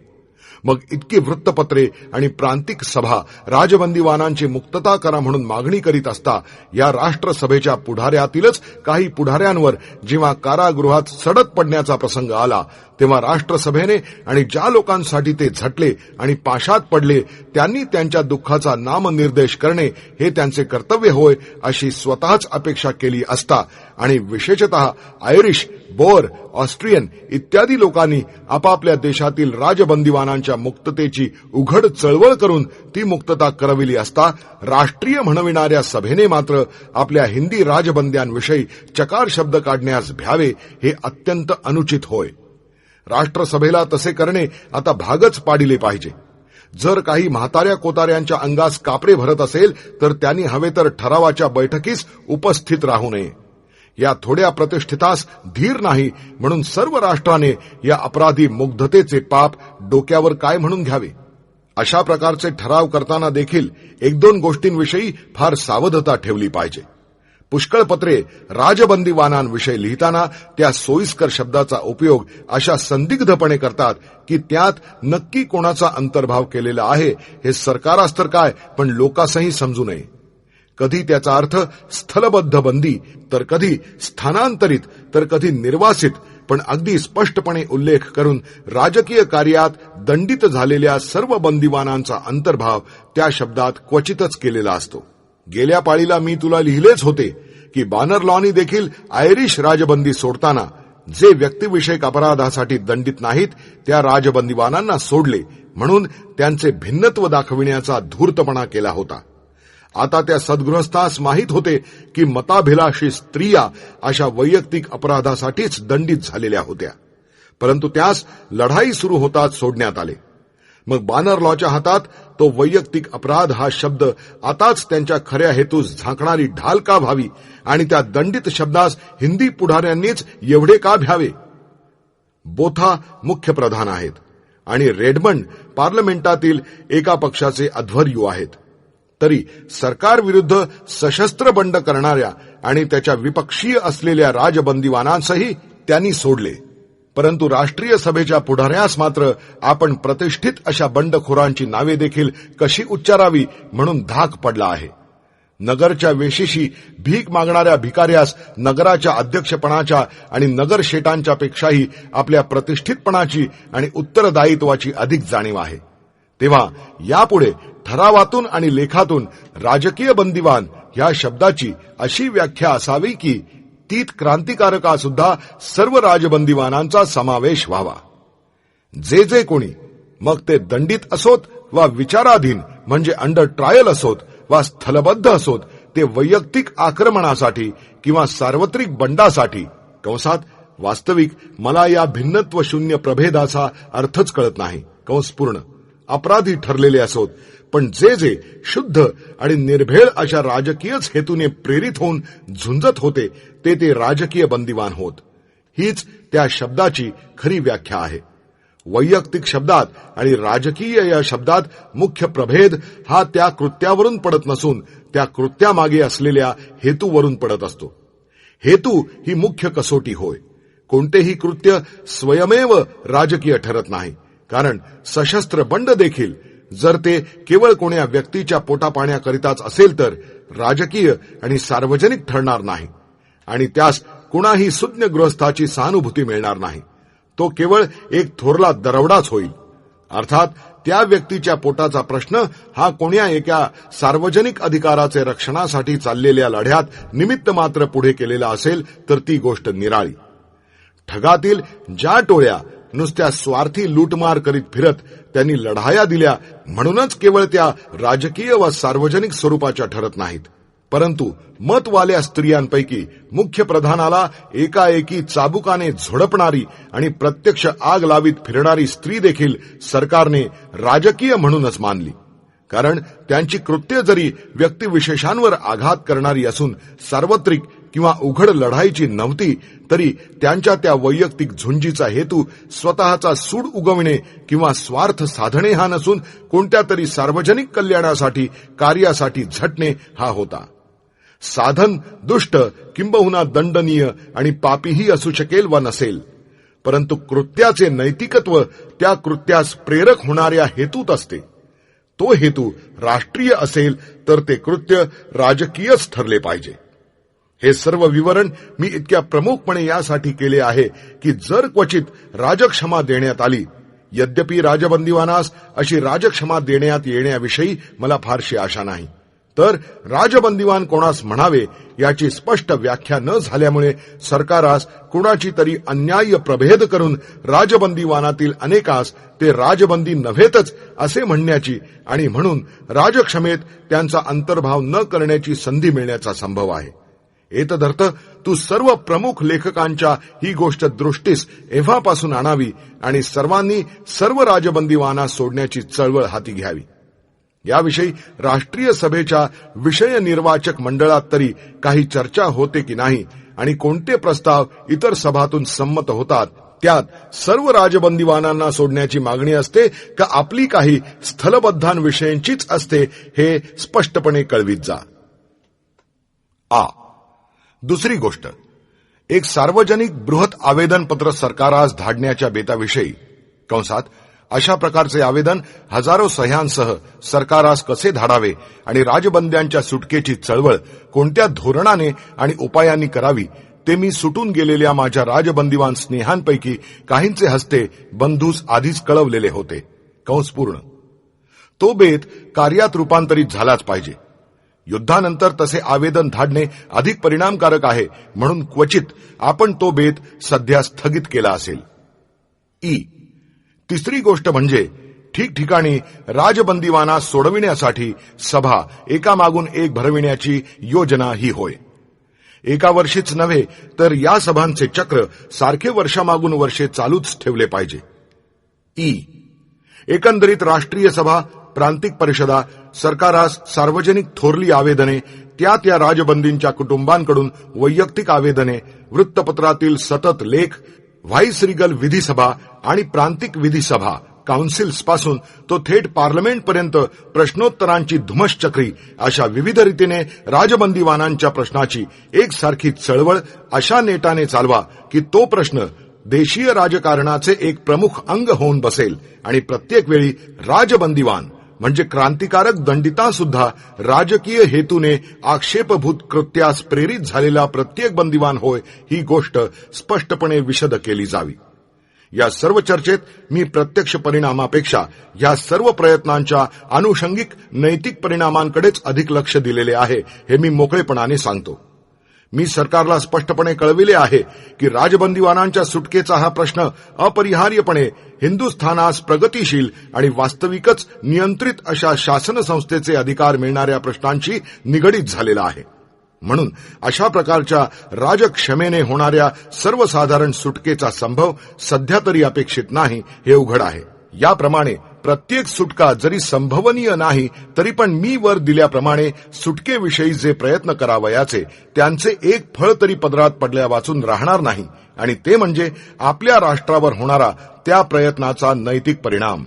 मग इतकी वृत्तपत्रे आणि प्रांतिक सभा राजबंदीवानांची मुक्तता करा म्हणून मागणी करीत असता या राष्ट्रसभेच्या पुढाऱ्यातीलच काही पुढाऱ्यांवर जेव्हा कारागृहात सडत पडण्याचा प्रसंग आला, तेव्हा राष्ट्रसभेने आणि ज्या लोकांसाठी ते झटले आणि पाशात पडले त्यांनी त्यांच्या दुःखाचा नामनिर्देश करणे हे त्यांचे कर्तव्य होय अशी स्वतःच अपेक्षा केली असता, आणि विशेषतः आयरिश, बोअर, ऑस्ट्रियन इत्यादी लोकांनी आपापल्या देशातील राजबंदीवानांच्या मुक्ततेची उघड चळवळ करून ती मुक्तता करविली असता, राष्ट्रीय म्हणविणाऱ्या सभेने मात्र आपल्या हिंदी राजबंद्यांविषयी चकार शब्द काढण्यास भ्यावे हे अत्यंत अनुचित होय. राष्ट्रसभेला तसे करणे आता भागच पाडिले पाहिजे. जर काही म्हाताऱ्या कोताऱ्यांच्या अंगास कापरे भरत असेल तर त्यांनी हवे तर ठरावाच्या बैठकीस उपस्थित राहू नये. या थोड्या प्रतिष्ठितास धीर नाही म्हणून सर्व राष्ट्राने या अपराधी मुग्धतेचे पाप डोक्यावर काय म्हणून घ्यावे. अशा प्रकारचे ठराव करताना देखील एक दोन गोष्टींविषयी फार सावधता ठेवली पाहिजे. पुष्कळ पत्रे राजबंदीवानांविषयी लिहिताना त्या सोयीस्कर शब्दाचा उपयोग अशा संदिग्धपणे करतात की त्यात नक्की कोणाचा अंतर्भाव केलेला आहे हे सरकारास तर काय, पण लोकांसही समजू नये. कधी त्याचा अर्थ स्थलबद्ध बंदी, तर कधी स्थानांतरित, तर कधी निर्वासित, पण अगदी स्पष्टपणे उल्लेख करून राजकीय कार्यात दंडित झालेल्या सर्व बंदिवानांचा अंतर्भाव त्या शब्दात क्वचितच केलेला असतो. गेल्या पाळीला मी तुला लिहिलेच होते की बानर लॉनी देखील आयरिश राजबंदी सोडताना जे व्यक्तिविषयक अपराधासाठी दंडित नाहीत त्या राजबंदीवानांना सोडले म्हणून त्यांचे भिन्नत्व दाखविण्याचा धूर्तपणा केला होता. आता त्या सद्गृहस्थास माहीत होते की मताभिलाषी स्त्रिया अशा वैयक्तिक अपराधासाठीच दंडित झालेल्या होत्या, परंतु त्यास लढाई सुरू होताच सोडण्यात आले. मग बानर लॉच्या हातात तो वैयक्तिक अपराध हा शब्द आताच त्यांच्या खऱ्या हेतूस झाकणारी ढाल का व्हावी आणि त्या दंडित शब्दास हिंदी पुढाऱ्यांनीच एवढे का भ्यावे. बोथा मुख्य प्रधान आहेत आणि रेडमंड पार्लमेंटातील एका पक्षाचे अध्वर्यू आहेत. तरी सरकारविरुद्ध सशस्त्र बंड करणाऱ्या आणि त्याच्या विपक्षीय असलेल्या राजबंदीवानांसही त्यांनी सोडले. परंतु राष्ट्रीय सभेच्या पुढाऱ्यास मात्र आपण प्रतिष्ठित अशा बंडखोरांची नावे देखील कशी उच्चारावी म्हणून धाक पडला आहे. नगरच्या वेशीशी भीक मागणाऱ्या भिकाऱ्यास नगराच्या अध्यक्षपणाच्या आणि नगर शेटांच्या पेक्षाही आपल्या प्रतिष्ठितपणाची आणि उत्तरदायित्वाची अधिक जाणीव आहे. तेव्हा यापुढे ठरावातून आणि लेखातून राजकीय बंदिवान ह्या शब्दाची अशी व्याख्या असावी की तीत क्रांतिकारकासुद्धा सर्व राजबंदिवानांचा समावेश व्हावा. जे जे कोणी, मग ते दंडित असोत वा विचाराधीन म्हणजे अंडर ट्रायल असोत वा स्थलबद्ध असोत, ते वैयक्तिक आक्रमणासाठी किंवा सार्वत्रिक बंडासाठी कंसात वास्तविक मला या भिन्नत्व शून्य प्रभेदाचा अर्थच कळत नाही कंस पूर्ण अपराधी ठरलेले असोत, पण जे जे शुद्ध आणि निर्भेळ अशा राजकीयच हेतूने प्रेरित होऊन झुंजत होते ते ते राजकीय बंदिवान होत. हीच त्या शब्दाची खरी व्याख्या आहे. वैयक्तिक शब्दात आणि राजकीय या शब्दात मुख्य प्रभेद हा त्या कृत्यावरून पडत नसून त्या कृत्यामागे असलेल्या हेतूवरून पडत असतो. हेतू ही मुख्य कसोटी होय. कोणतेही कृत्य स्वयमेव राजकीय ठरत नाही, कारण सशस्त्र बंड देखील जर ते केवळ कोण्या व्यक्तीच्या पोटापाण्याकरिताच असेल तर राजकीय आणि सार्वजनिक ठरणार नाही आणि त्यास कुणाही सुज्ञ गृहस्थाची सहानुभूती मिळणार नाही. तो केवळ एक थोरला दरोडाच होईल. अर्थात त्या व्यक्तीच्या पोटाचा प्रश्न हा कोण्या एका सार्वजनिक अधिकाराचे रक्षणासाठी चाललेल्या लढ्यात निमित्त मात्र पुढे केलेला असेल तर ती गोष्ट निराळी. ठगातील ज्या टोळ्या नुसत्या स्वार्थी लूटमार करीत फिरत त्यांनी लढाया दिल्या म्हणूनच केवळ त्या राजकीय व सार्वजनिक स्वरूपाच्या ठरत नाहीत, परंतु मतवाल्या स्त्रियांपैकी मुख्य प्रधानाला एकाएकी चाबुकाने झोडपणारी आणि प्रत्यक्ष आग लावीत फिरणारी स्त्री देखील सरकारने राजकीय म्हणूनच मानली, कारण त्यांची कृत्य जरी व्यक्तिविशेषांवर आघात करणारी असून सार्वत्रिक किंवा उघड लढाईची नव्हती, तरी त्यांच्या त्या वैयक्तिक झुंजीचा हेतू स्वतःचा सूड उगवणे किंवा स्वार्थ साधणे हा नसून कोणत्या तरी सार्वजनिक कल्याणासाठी कार्यासाठी झटणे हा होता. साधन दुष्ट किंबहुना दंडनीय आणि पापीही असू शकेल वा नसेल, परंतु कृत्याचे नैतिकत्व त्या कृत्यास प्रेरक होणाऱ्या हेतूत असते. तो हेतू राष्ट्रीय असेल तर ते कृत्य राजकीयच ठरले पाहिजे. हे सर्व विवरण मी इतक्या प्रमुखपणे यासाठी केले आहे की जर क्वचित राजक्षमा देण्यात आली, यद्यपि राजबंदीवानास अशी राजक्षमा देण्यात येण्याविषयी मला फारशी आशा नाही, तर राजबंदीवान कोणास म्हणावे याची स्पष्ट व्याख्या न झाल्यामुळे सरकारास कुणाची तरी अन्याय्य प्रभेद करून राजबंदीवानातील अनेकास ते राजबंदी नव्हेतच असे म्हणण्याची आणि म्हणून राजक्षमेत त्यांचा अंतर्भाव न करण्याची संधी मिळण्याचा संभव आहे. एतदर्थ तू सर्व प्रमुख लेखकांच्या ही गोष्ट दृष्टीस एव्हापासून आणावी आणि सर्वांनी सर्व राजबंदीवानास सोडण्याची चळवळ हाती घ्यावी. याविषयी राष्ट्रीय सभेच्या विषय निर्वाचक मंडळात तरी काही चर्चा होते की नाही आणि कोणते प्रस्ताव इतर सभातून संमत होतात, त्यात सर्व राजबंदीवानांना सोडण्याची मागणी असते का आपली काही स्थलबद्धांविषयींचीच असते हे स्पष्टपणे कळवीत जा. दुसरी गोष्ट, एक सार्वजनिक बृहत आवेदनपत्र सरकारास धाडण्याच्या बेताविषयी कंसात अशा प्रकारचे आवेदन हजारो सह्यांसह सरकारास कसे धाडावे आणि राजबंद्यांच्या सुटकेची चळवळ कोणत्या धोरणाने आणि उपायांनी करावी ते मी सुटून गेलेल्या माझ्या राजबंदीवान स्नेहांपैकी काहींचे हस्ते बंधूस आधीच कळवलेले होते. कंस पूर्ण. तो बेत कार्यात रूपांतरित झालाच पाहिजे. युद्धानंतर तसे आवेदन धाडणे अधिक परिणामकारक आहे म्हणून क्वचित आपण तो बेत सध्या स्थगित केला असेल. तिसरी गोष्ट म्हणजे ठिकठिकाणी राजबंदीवाना सोडविण्यासाठी सभा एकामागून एक भरविण्याची योजना ही होय. एका वर्षीच नव्हे तर या सभांचे चक्र सारखे वर्षामागून वर्षे चालूच ठेवले पाहिजे. एकंदरीत राष्ट्रीय सभा, प्रांतिक परिषदा, सरकारास सार्वजनिक थोरली आवेदने, त्या राजबंदींच्या कुटुंबांकडून वैयक्तिक आवेदने, वृत्तपत्रातील सतत लेख, व्हाईसरिगल विधिसभा आणि प्रांतिक विधिसभा काउन्सिल्स पासून तो थेट पार्लमेंटपर्यंत प्रश्नोत्तरांची धुमश्चक्री अशा विविध रीतीने राजबंदीवानांच्या प्रश्नाची एकसारखी चळवळ अशा नेटाने चालवा की तो प्रश्न देशीय राजकारणाचे एक प्रमुख अंग होऊन बसेल आणि प्रत्येक वेळी राजबंदीवान म्हणजे क्रांतिकारक दंडितांसुद्धा राजकीय हेतूने आक्षेपभूत कृत्यास प्रेरित झालेला प्रत्येक बंदिवान होय ही गोष्ट स्पष्टपणे विशद केली जावी. या सर्व चर्चेत मी प्रत्यक्ष परिणामापेक्षा या सर्व प्रयत्नांच्या आनुषंगिक नैतिक परिणामांकडेच अधिक लक्ष दिलेले आहे हे मी मोकळेपणाने सांगतो. मी सरकारला स्पष्टपणे कळविले आहे की राजबंदीवानांच्या सुटकेचा हा प्रश्न अपरिहार्यपणे हिंदुस्थानास प्रगतीशील आणि वास्तविकच नियंत्रित अशा शासन संस्थेचे अधिकार मिळणाऱ्या प्रश्नांशी निगडीत झालेला आहे. म्हणून अशा प्रकारच्या राजक्षमेने होणाऱ्या सर्वसाधारण सुटकेचा संभव सध्या तरी अपेक्षित नाही हे उघड आहे. याप्रमाणे प्रत्येक सुटका जरी संभवनीय नाही तरी पण मी वर दिल्याप्रमाणे सुटकेविषयी जे प्रयत्न करावयाचे त्यांचे एक फळ तरी पदरात पडल्या वाचून राहणार नाही, आणि ते म्हणजे आपल्या राष्ट्रावर होणारा त्या प्रयत्नाचा नैतिक परिणाम.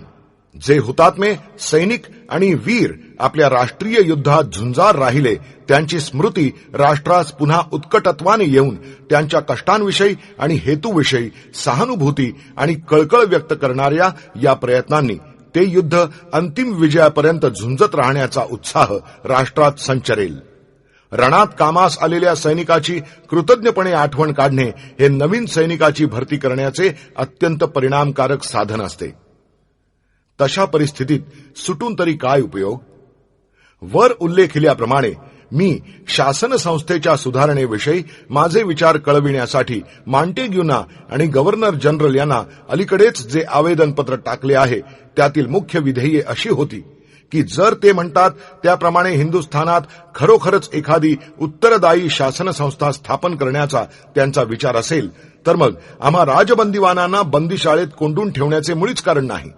जे हुतात्मे सैनिक आणि वीर आपल्या राष्ट्रीय युद्धात झुंजार राहिले त्यांची स्मृती राष्ट्रास पुन्हा उत्कटत्वाने येऊन त्यांच्या कष्टांविषयी आणि हेतूविषयी सहानुभूती आणि कळकळ व्यक्त करणाऱ्या या प्रयत्नांनी ते युद्ध अंतिम विजयापर्यंत झुंजत राहण्याचा उत्साह राष्ट्रात संचरेल. रणात कामास आलेल्या सैनिकाची कृतज्ञपणे आठवण काढणे हे नवीन सैनिकाची भरती करण्याचे अत्यंत परिणामकारक साधन असते. तशा परिस्थितीत सुटून तरी काय उपयोग? वर उल्लेखिल्याप्रमाणे मी शासन संस्थेच्या सुधारणेविषयी माझे विचार कळविण्यासाठी मॉन्टेग्यूना आणि गव्हर्नर जनरल यांना अलीकडेच जे आवेदनपत्र टाकले आहे त्यातील मुख्य विधेये अशी होती की जर ते म्हणतात त्याप्रमाणे हिंदुस्थानात खरोखरच एखादी उत्तरदायी शासन संस्था स्थापन करण्याचा त्यांचा विचार असेल तर मग आम्हा राजबंदीवानांना बंदीशाळेत कोंडून ठेवण्याचे मुळीच कारण नाही.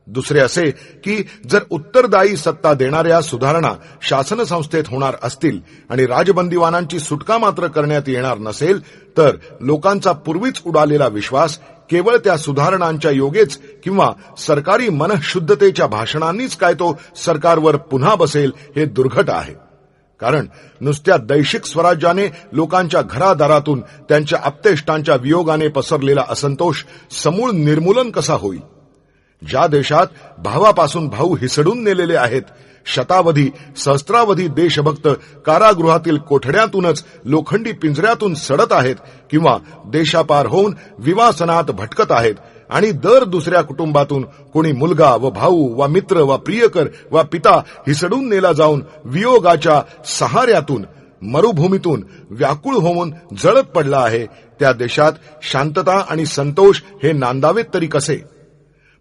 दुसरे असे की जर उत्तरदायी सत्ता देणाऱ्या सुधारणा शासन संस्थेत होणार असतील आणि राजबंदीवानांची सुटका मात्र करण्यात येणार नसेल तर लोकांचा पूर्वीच उडालेला विश्वास केवळ त्या सुधारणांच्या योगेच किंवा सरकारी मनःशुद्धतेच्या भाषणांनीच काय तो सरकारवर पुन्हा बसेल हे दुर्घट आहे. कारण नुसत्या दैशिक स्वराज्याने लोकांच्या घरादारातून त्यांच्या आप्तेष्टांच्या वियोगाने पसरलेला असंतोष समूळ निर्मूलन कसा होईल? ज्या देशात भावापासून भाऊ हिसडून नेलेले आहेत, शतावधी सहस्त्रावधी देशभक्त कारागृहातील कोठड्यातूनच लोखंडी पिंजऱ्यातून सडत आहेत किंवा देशापार होऊन विवासनात भटकत आहेत आणि दर दुसऱ्या कुटुंबातून कोणी मुलगा व भाऊ व मित्र व प्रियकर व पिता हिसडून नेला जाऊन वियोगाच्या सहाऱ्यातून मरुभूमीतून व्याकुळ होऊन जळत पडला आहे, त्या देशात शांतता आणि संतोष हे नांदावेत तरी कसे?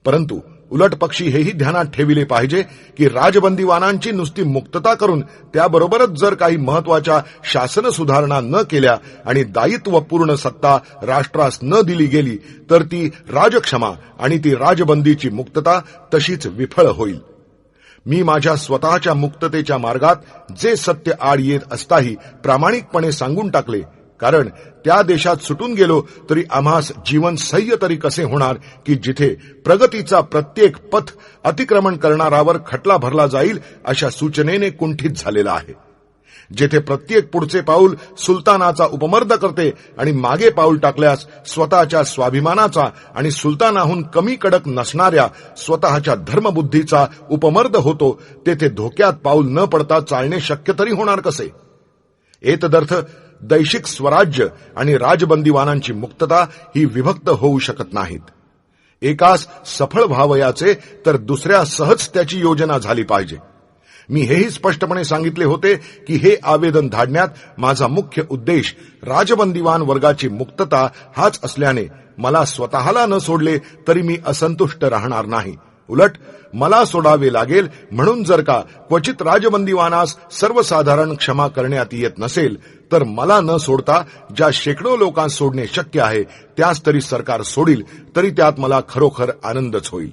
परंतु उलट पक्षी हेही ध्यानात ठेविले पाहिजे की राजबंदीवानांची नुसती मुक्तता करून त्याबरोबरच जर काही महत्वाच्या शासन सुधारणा न केल्या आणि दायित्वपूर्ण सत्ता राष्ट्रास न दिली गेली तर ती राजक्षमा आणि ती राजबंदीची मुक्तता तशीच विफळ होईल. मी माझ्या स्वतःच्या मुक्ततेच्या मार्गात जे सत्य आड येत असताही प्रामाणिकपणे सांगून टाकले, कारण त्या देशात सुटून गेलो तरी आम्हास जीवन सह्य तरी कसे होणार की जिथे प्रगतीचा प्रत्येक पथ अतिक्रमण करणारावर खटला भरला जाईल अशा सूचनेने कुंठित झालेला आहे. जेथे प्रत्येक पुढचे पाऊल सुलतानाचा उपमर्द करते आणि मागे पाऊल टाकल्यास स्वतःच्या स्वाभिमानाचा आणि सुलतानाहून कमी कडक नसणाऱ्या स्वतःच्या धर्मबुद्धीचा उपमर्द होतो, तेथे धोक्यात पाऊल न पडता चालणे शक्य तरी होणार कसे? एतदर्थ दैशिक स्वराज्य आणि राजबंदीवानांची मुक्तता ही विभक्त होऊ शकत नाहीत. एकास सफळ व्हावयाचे तर दुसऱ्या सहज त्याची योजना झाली पाहिजे. मी हेही स्पष्टपणे सांगितले होते की हे आवेदन धाडण्यात माझा मुख्य उद्देश राजबंदीवान वर्गाची मुक्तता हाच असल्याने मला स्वतःला न सोडले तरी मी असंतुष्ट राहणार नाही. उलट मला सोडावे लागेल म्हणून जर का क्वचित राजबंदीवानास सर्वसाधारण क्षमा करण्यात येत नसेल तर मला न सोडता ज्या शेकडो लोकांस सोडणे शक्य आहे त्यास तरी सरकार सोडील, तरी त्यात मला खरोखर आनंदच होईल.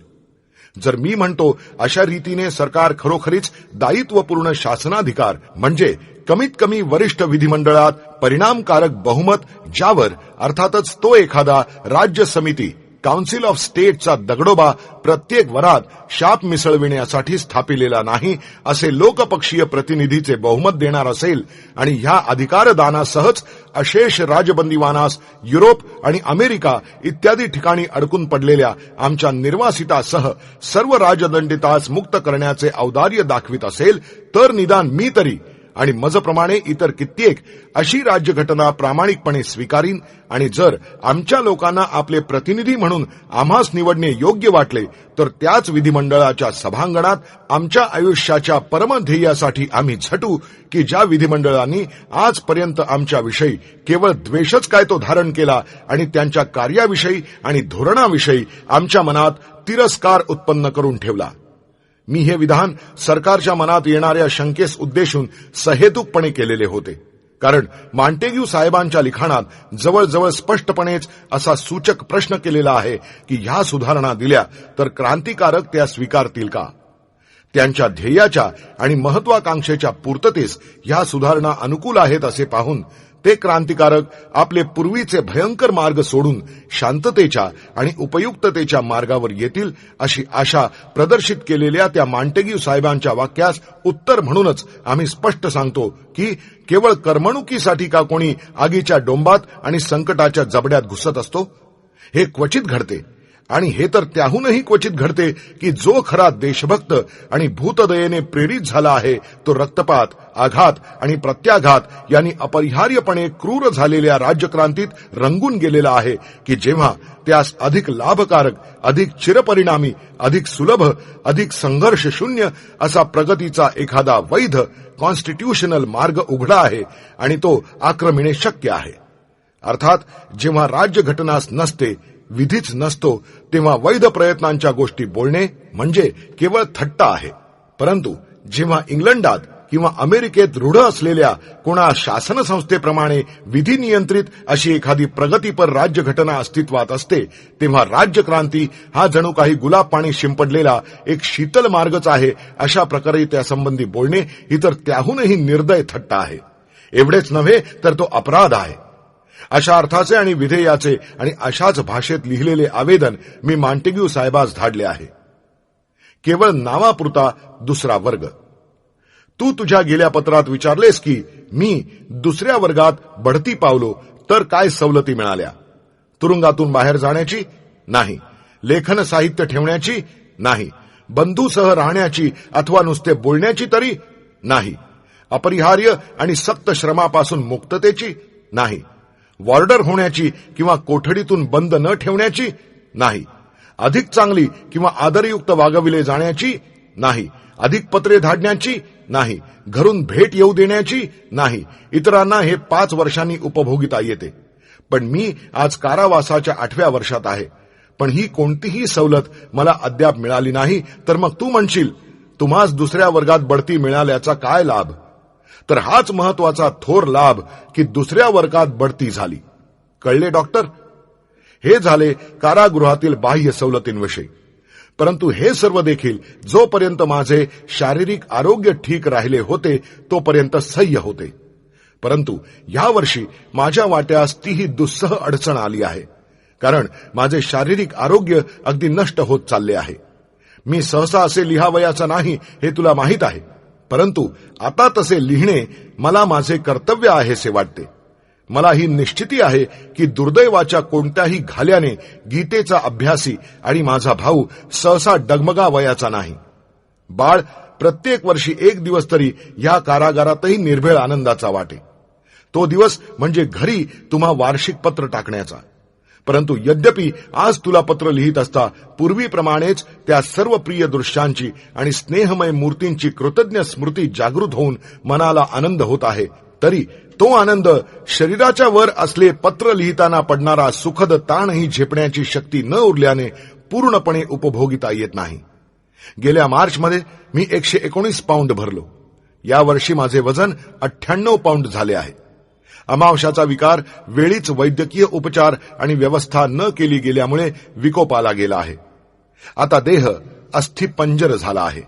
जर मी म्हणतो अशा रीतीने सरकार खरोखरीच दायित्वपूर्ण शासनाधिकार म्हणजे कमीत कमी वरिष्ठ विधिमंडळात परिणामकारक बहुमत, ज्यावर अर्थातच तो एखादा राज्य समिती काउन्सिल ऑफ स्टेटचा दगडोबा प्रत्येक वरात शाप मिसळविण्यासाठी स्थापिलेला नाही असे लोकपक्षीय प्रतिनिधीचे बहुमत देणार असेल आणि ह्या अधिकारदानासहच अशेष राजबंदीवानास युरोप आणि अमेरिका इत्यादी ठिकाणी अडकून पडलेल्या आमच्या निर्वासितासह सर्व राजदंडितास मुक्त करण्याचे औदार्य दाखवित असेल तर निदान मी तरी आणि मजप्रमाणे इतर कित्येक अशी राज्यघटना प्रामाणिकपणे स्वीकारीन आणि जर आमच्या लोकांना आपले प्रतिनिधी म्हणून आम्हास निवडणे योग्य वाटले तर त्याच विधिमंडळाच्या सभांगणात आमच्या आयुष्याच्या परमध्येयासाठी आम्ही झटू की ज्या विधिमंडळांनी आजपर्यंत आमच्याविषयी केवळ द्वेषच काय तो धारण केला आणि त्यांच्या कार्याविषयी आणि धोरणाविषयी आमच्या मनात तिरस्कार उत्पन्न करून ठेवला. मी हे विधान सरकारच्या मनात येणाऱ्या शंकेस उद्देशून सहेतुकपणे केलेले होते, कारण मॉन्टेग्यू साहेबांच्या लिखाणात जवळजवळ स्पष्टपणेच असा सूचक प्रश्न केलेला आहे की ह्या सुधारणा दिल्या तर क्रांतिकारक त्या स्वीकारतील का. त्यांच्या ध्येयाच्या आणि महत्वाकांक्षेच्या पूर्ततेस ह्या सुधारणा अनुकूल आहेत असे पाहून ते क्रांतिकारक आपले पूर्वीचे भयंकर मार्ग सोडून शांततेच्या आणि उपयुक्ततेच्या मार्गावर येतील अशी आशा प्रदर्शित केलेल्या त्या मॉन्टेग्यू साहेबांच्या वाक्यास उत्तर म्हणूनच आम्ही स्पष्ट सांगतो की केवळ करमणुकीसाठी का कोणी आगीच्या डोंबात आणि संकटाच्या जबड्यात घुसत असतो. हे क्वचित घडते आणि हे तर त्याहूनही क्वचित घडते की जो खरा देशभक्त आणि भूतदयेने प्रेरित झाला आहे तो रक्तपात, आघात आणि प्रत्याघात यांनी अपरिहार्यपणे क्रूर झालेल्या राज्यक्रांतीत रंगून गेलेला आहे की जेव्हा त्यास अधिक लाभकारक, अधिक चिरपरिणामी, अधिक सुलभ, अधिक संघर्ष शून्य असा प्रगतीचा एखादा वैध कॉन्स्टिट्यूशनल मार्ग उघडा आहे आणि तो आक्रमणे शक्य आहे. अर्थात जेव्हा राज्यघटनाच नसते, विधीच नसतो, तेव्हा वैध प्रयत्नांच्या गोष्टी बोलणे म्हणजे केवळ थट्टा आहे. परंतु जेव्हा इंग्लंडात किंवा अमेरिकेत रूढ असलेल्या कोणा शासन संस्थेप्रमाणे विधी नियंत्रित अशी एखादी प्रगतीपर राज्यघटना अस्तित्वात असते, तेव्हा राज्यक्रांती हा जणू काही गुलाब पाणी शिंपडलेला एक शीतल मार्गच आहे अशा प्रकारे त्यासंबंधी बोलणे ही तर त्याहूनही निर्दय थट्टा आहे. एवढेच नव्हे तर तो अपराध आहे. अशा अर्थाचे आणि विधेयाचे आणि अशाच भाषेत लिहिलेले आवेदन मी मॉन्टेग्यू साहेबास धाडले आहे. केवळ नावापुरता दुसरा वर्ग. तू तुझ्या गेल्या पत्रात विचारलेस की मी दुसऱ्या वर्गात बढती पावलो तर काय सवलती मिळाल्या. तुरुंगातून बाहेर जाण्याची नाही, लेखन साहित्य ठेवण्याची नाही, बंधूसह राहण्याची अथवा नुसते बोलण्याची तरी नाही, अपरिहार्य आणि सक्त श्रमापासून मुक्ततेची नाही, वॉर्डर होण्याची किंवा कोठडीतून बंद न ठेवण्याची नाही, अधिक चांगली किंवा आदरयुक्त वागविले जाण्याची नाही, अधिक पत्रे धाडण्याची नाही, घरून भेट येऊ देण्याची नाही. इतरांना हे 5 वर्षांनी उपभोगिता येते, पण मी आज कारावासाच्या 8व्या वर्षात आहे, पण ही कोणतीही सवलत मला अद्याप मिळाली नाही. तर मग तू म्हणशील तुम्हास दुसऱ्या वर्गात बढती मिळाल्याचा काय लाभ. तर हाच महत्वाचा थोर लाभ की दुसऱ्या वर्गात बढती झाली. कळले डॉक्टर. हे झाले कारागृहातील बाह्य सवलतींविषयी. परंतु हे सर्व देखील जोपर्यंत माझे शारीरिक आरोग्य ठीक राहिले होते तोपर्यंत सह्य होते. परंतु यावर्षी माझ्या वाट्यास तीही दुस्सह अडचण आली आहे, कारण माझे शारीरिक आरोग्य अगदी नष्ट होत चालले आहे. मी सहसा असे लिहावयाचा नाही हे तुला माहीत आहे, परंतु आता तसे लिहिणे मला माझे कर्तव्य आहेसे वाटते. मला ही निश्चिती आहे की दुर्दैवाच्या कोणत्याही घाल्याने गीतेचा अभ्यासी आणि माझा भाऊ सहसा डगमगावयाचा नाही. बाळ प्रत्येक वर्षी 1 दिवस तरी या कारागारातही निर्भेळ आनंदाचा वाटे. तो दिवस म्हणजे घरी तुम्हा वार्षिक पत्र टाकण्याचा. परंतु यद्यपि आज तुला पत्र लिहित असता पूर्वीप्रमाणेच त्या सर्व प्रिय दृश्यांची आणि स्नेहमय मूर्तींची कृतज्ञ स्मृती जागृत होऊन मनाला आनंद होत आहे, तरी तो आनंद शरीराच्या वर असले पत्र लिहिताना पडणारा सुखद ताणही झेपण्याची शक्ती न उरल्याने पूर्णपणे उपभोगिता येत नाही. गेल्या मार्चमध्ये मी 119 पाऊंड भरलो. यावर्षी माझे वजन 98 पाऊंड झाले आहे. अमावस्याचा विकार वेळीच वैद्यकीय उपचार आणि व्यवस्था न केली गेल्यामुळे विकोपाला गेला आहे. आता देह अस्थिपंजर झाला आहे.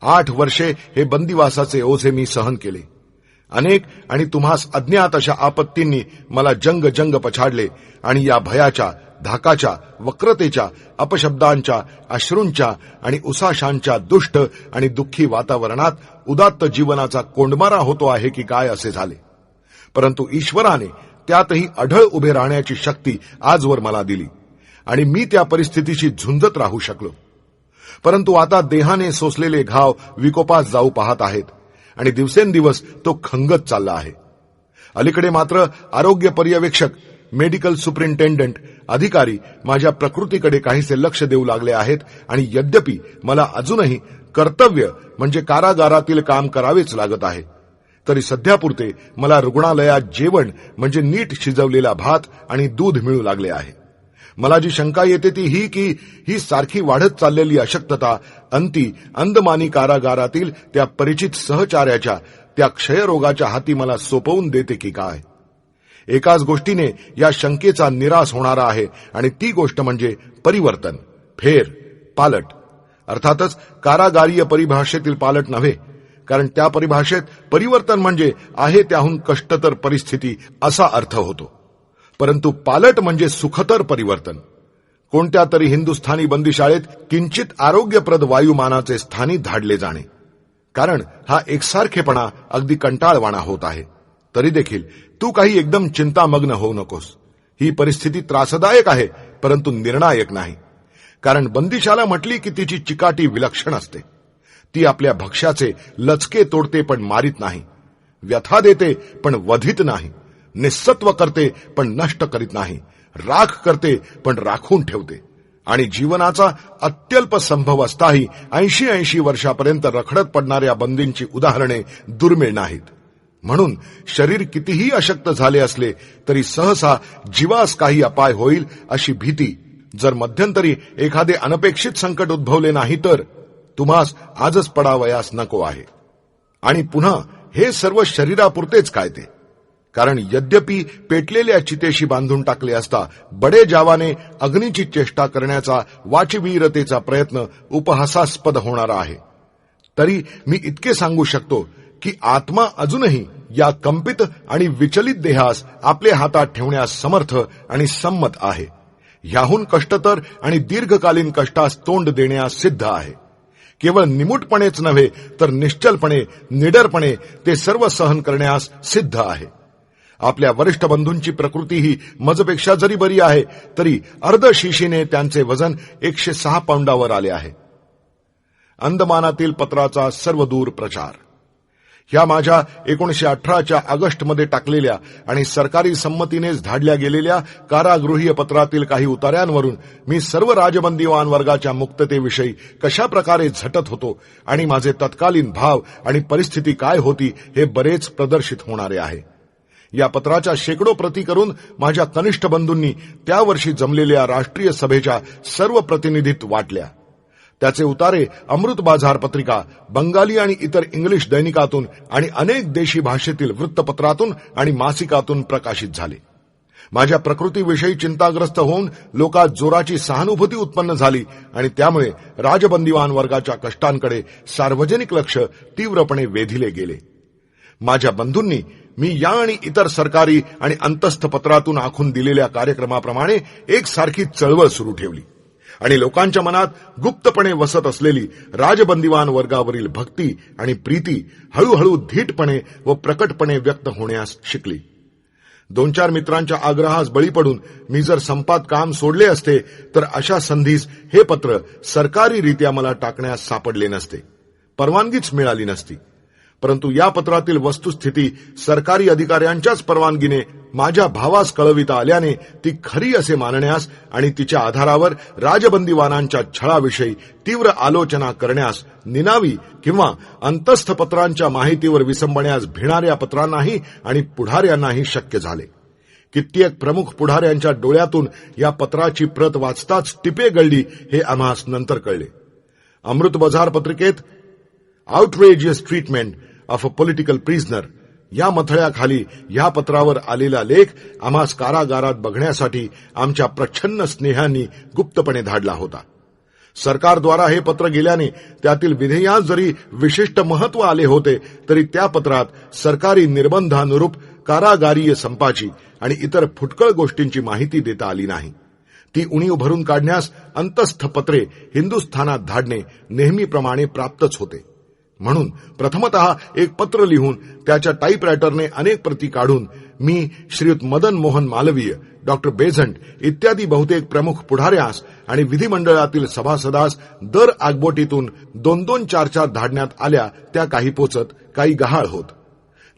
8 वर्षे हे बंदिवासाचे ओझे मी सहन केले. अनेक आणि तुम्हास अज्ञात अशा आपत्तींनी मला जंग पछाडले आणि या भयाच्या, धाकाच्या, वक्रतेच्या, अपशब्दांच्या, अश्रूंच्या आणि उसाशांच्या दुष्ट आणि दुःखी वातावरणात उदात्त जीवनाचा कोंडमारा होतो आहे की काय असे झाले. परंतु ईश्वराने त्यातही अढळ उभे राहण्याची शक्ती आजवर मला दिली आणि मी त्या परिस्थितीशी झुंजत राहू शकलो. परंतु आता देहाने सोसलेले घाव विकोपास जाऊ पाहत आहेत आणि दिवसेंदिवस तो खंगत चालला आहे. अलीकडे मात्र आरोग्य पर्यवेक्षक, मेडिकल सुपरिंटेंडंट, अधिकारी माझ्या प्रकृतीकडे काहीसे लक्ष देऊ लागले आहेत आणि यद्यपि मला अजूनही कर्तव्य म्हणजे कारागारातील काम करावेच लागत आहे, तरी सध्यापुरते मला रुग्णालयात जेवण म्हणजे नीट शिजवलेला भात आणि दूध मिळू लागले आहे. मला जी शंका येते ती ही की ही सारखी वाढत चाललेली अशक्तता अंती अंदमानी कारागारातील त्या परिचित सहचार्याच्या, त्या क्षयरोगाच्या हाती मला सोपवून देते की काय. एकाच गोष्टीने या शंकेचा निराश होणारा आहे आणि ती गोष्ट म्हणजे परिवर्तन, फेर, पालट. अर्थातच कारागारीय परिभाषेतील पालट नव्हे, कारण त्या परिभाषेत परिवर्तन म्हणजे आहे त्याहून कष्टतर परिस्थिती असा अर्थ होतो. परंतु पालट म्हणजे सुखतर परिवर्तन. कोणत्या तरी हिंदुस्थानी बंदीशाळेत किंचित आरोग्यप्रद वायुमानाचे स्थानी धाडले जाणे, कारण हा एकसारखेपणा अगदी कंटाळवाणा होत आहे. तरी देखील तू काही एकदम चिंतामग्न होऊ नकोस. ही परिस्थिती त्रासदायक आहे परंतु निर्णायक नाही. कारण बंदिशाला म्हटली की तिची चिकाटी विलक्षण असते. ती आपल्या भक्ष्याचे लचके तोडते पण मारित नाही, व्यथा देते पण वधित नाही, निस्सत्व करते पण नष्ट करीत नाही, राख करते पण राखून ठेवते. आणि जीवनाचा अत्यल्प संभव असताही 80 वर्षापर्यंत रखडत पडणाऱ्या बंदींची उदाहरणे दुर्मिळ नाहीत. म्हणून शरीर कितीही अशक्त झाले असले तरी सहसा जीवास काही अपाय होईल अशी भीती, जर मध्यंतरी एखादे अनपेक्षित संकट उद्भवले नाही तर तुम्हास आजच पडावयास नको आहे. आणि पुन्हा हे सर्व शरीरापुरतेच काय ते, कारण यद्यपि पेटलेल्या चितेशी बांधून टाकले असता बडे जावाने अग्नीची चेष्टा करण्याचा वाचवीरतेचा प्रयत्न उपहासास्पद होणारा आहे, तरी मी इतके सांगू शकतो की आत्मा अजूनही या कंपित आणि विचलित देहास आपल्या हातात ठेवण्यास समर्थ आणि संमत आहे. ह्याहून कष्टतर आणि दीर्घकालीन कष्टास तोंड देण्यास सिद्ध आहे. केवळ निमूटपणेच नव्हे तर निश्चलपणे, निडरपणे ते सर्व सहन करण्यास सिद्ध आहे. आपल्या वरिष्ठ बंधूंची प्रकृती ही मजपेक्षा जरी बरी आहे तरी अर्धशिशीने त्यांचे वजन 106 पाऊंडावर आले आहे. अंदमानातील पत्राचा सर्वदूर प्रचार. ह्या माझ्या 1918च्या ऑगस्टमध्ये टाकलेल्या आणि सरकारी संमतीनेच धाडल्या गेलेल्या कारागृहीय पत्रातील काही उतार्यांवरून मी सर्व राजबंदीवान वर्गाच्या मुक्ततेविषयी कशा प्रकारे झटत होतो आणि माझे तत्कालीन भाव आणि परिस्थिती काय होती हे बरेच प्रदर्शित होणारे आहे. या पत्राच्या शेकडो प्रती करून माझ्या कनिष्ठ बंधूंनी त्या वर्षी जमलेल्या राष्ट्रीय सभेच्या सर्व प्रतिनिधीत वाटल्या. त्याचे उतारे अमृत बाजार पत्रिका, बंगाली आणि इतर इंग्लिश दैनिकातून आणि अनेक देशी भाषेतील वृत्तपत्रातून आणि मासिकातून प्रकाशित झाले. माझ्या प्रकृतीविषयी चिंताग्रस्त होऊन लोकात जोराची सहानुभूती उत्पन्न झाली आणि त्यामुळे राजबंदीवान वर्गाच्या कष्टांकडे सार्वजनिक लक्ष तीव्रपणे वेधिले गेले. माझ्या बंधूंनी मी या आणि इतर सरकारी आणि अंतस्थ पत्रातून आखून दिलेल्या कार्यक्रमाप्रमाणे एकसारखी चळवळ सुरू ठेवली आणि लोकांच्या मनात गुप्तपणे वसत असलेली राजबंदीवान वर्गावरील भक्ती आणि प्रीती हळूहळू धीटपणे व प्रकटपणे व्यक्त होण्यास शिकली. 2-4 मित्रांच्या आग्रहास बळी पडून मी जर संपात काम सोडले असते तर अशा संधीस हे पत्र सरकारीरित्या मला टाकण्यास सापडले नसते, परवानगीच मिळाली नसती. परंतु या पत्रातील वस्तुस्थिती सरकारी अधिकाऱ्यांच्याच परवानगीने माझ्या भावास कळविता आल्याने ती खरी असे मानण्यास आणि तिच्या आधारावर राजबंदीवानांच्या छळाविषयी तीव्र आलोचना करण्यास निनावी किंवा अंतस्थ पत्रांच्या माहितीवर विसंबण्यास भिणाऱ्या पत्रांनाही आणि पुढाऱ्यांनाही शक्य झाले. कित्येक प्रमुख पुढाऱ्यांच्या डोळ्यातून या पत्राची प्रत वाचताच टिपे गळली हे आम्हास नंतर कळले. अमृत बाजार पत्रिकेत outrageous treatment of a political prisoner या मथळ्याखाली या पत्रावर आलेला लेख आम्हास कारागारात बघण्यासाठी आमच्या प्रच्छन्न स्नेहांनी गुप्तपणे धाडला होता. सरकारद्वारा हे पत्र गेल्याने त्यातील विधेयास जरी विशिष्ट महत्व आले होते तरी त्या पत्रात सरकारी निर्बंधानुरूप कारागारीय संपाची आणि इतर फुटकळ गोष्टींची माहिती देता आली नाही. ती उणीव भरून काढण्यास अंतस्थ पत्रे हिंदुस्थानात धाडणे नेहमीप्रमाणे प्राप्तच होते. म्हणून प्रथमतः एक पत्र लिहून त्याच्या टाईपरायटरने अनेक प्रती काढून मी श्रीयुत मदन मोहन मालवीय, डॉक्टर बेझंट इत्यादी बहुतेक प्रमुख पुढाऱ्यास आणि विधिमंडळातील सभासदास दर आगबोटीतून 2-2, 4-4 धाडण्यात आल्या. त्या काही पोचत, काही गहाळ होत.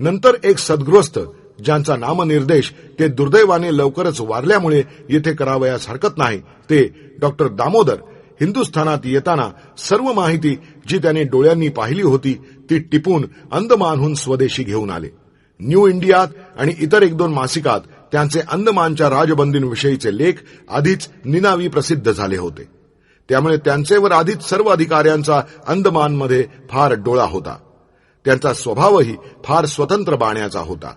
नंतर एक सद्गृहस्थ, ज्यांचा नामनिर्देश ते दुर्दैवाने लवकरच वारल्यामुळे येथे करावयास हरकत नाही, ते डॉक्टर दामोदर हिंदुस्थानात येताना सर्व माहिती जी त्याने डोळ्यांनी पाहिली होती ती टिपून अंदमानहून स्वदेशी घेऊन आले. न्यू इंडियात आणि इतर 1-2 मासिकात त्यांचे अंदमानच्या राजबंदींविषयीचे लेख आधीच निनावी प्रसिद्ध झाले होते. त्यामुळे त्यांचेवर आधीच सर्व अधिकाऱ्यांचा अंदमानमध्ये फार डोळा होता. त्यांचा स्वभावही फार स्वतंत्र बाण्याचा होता.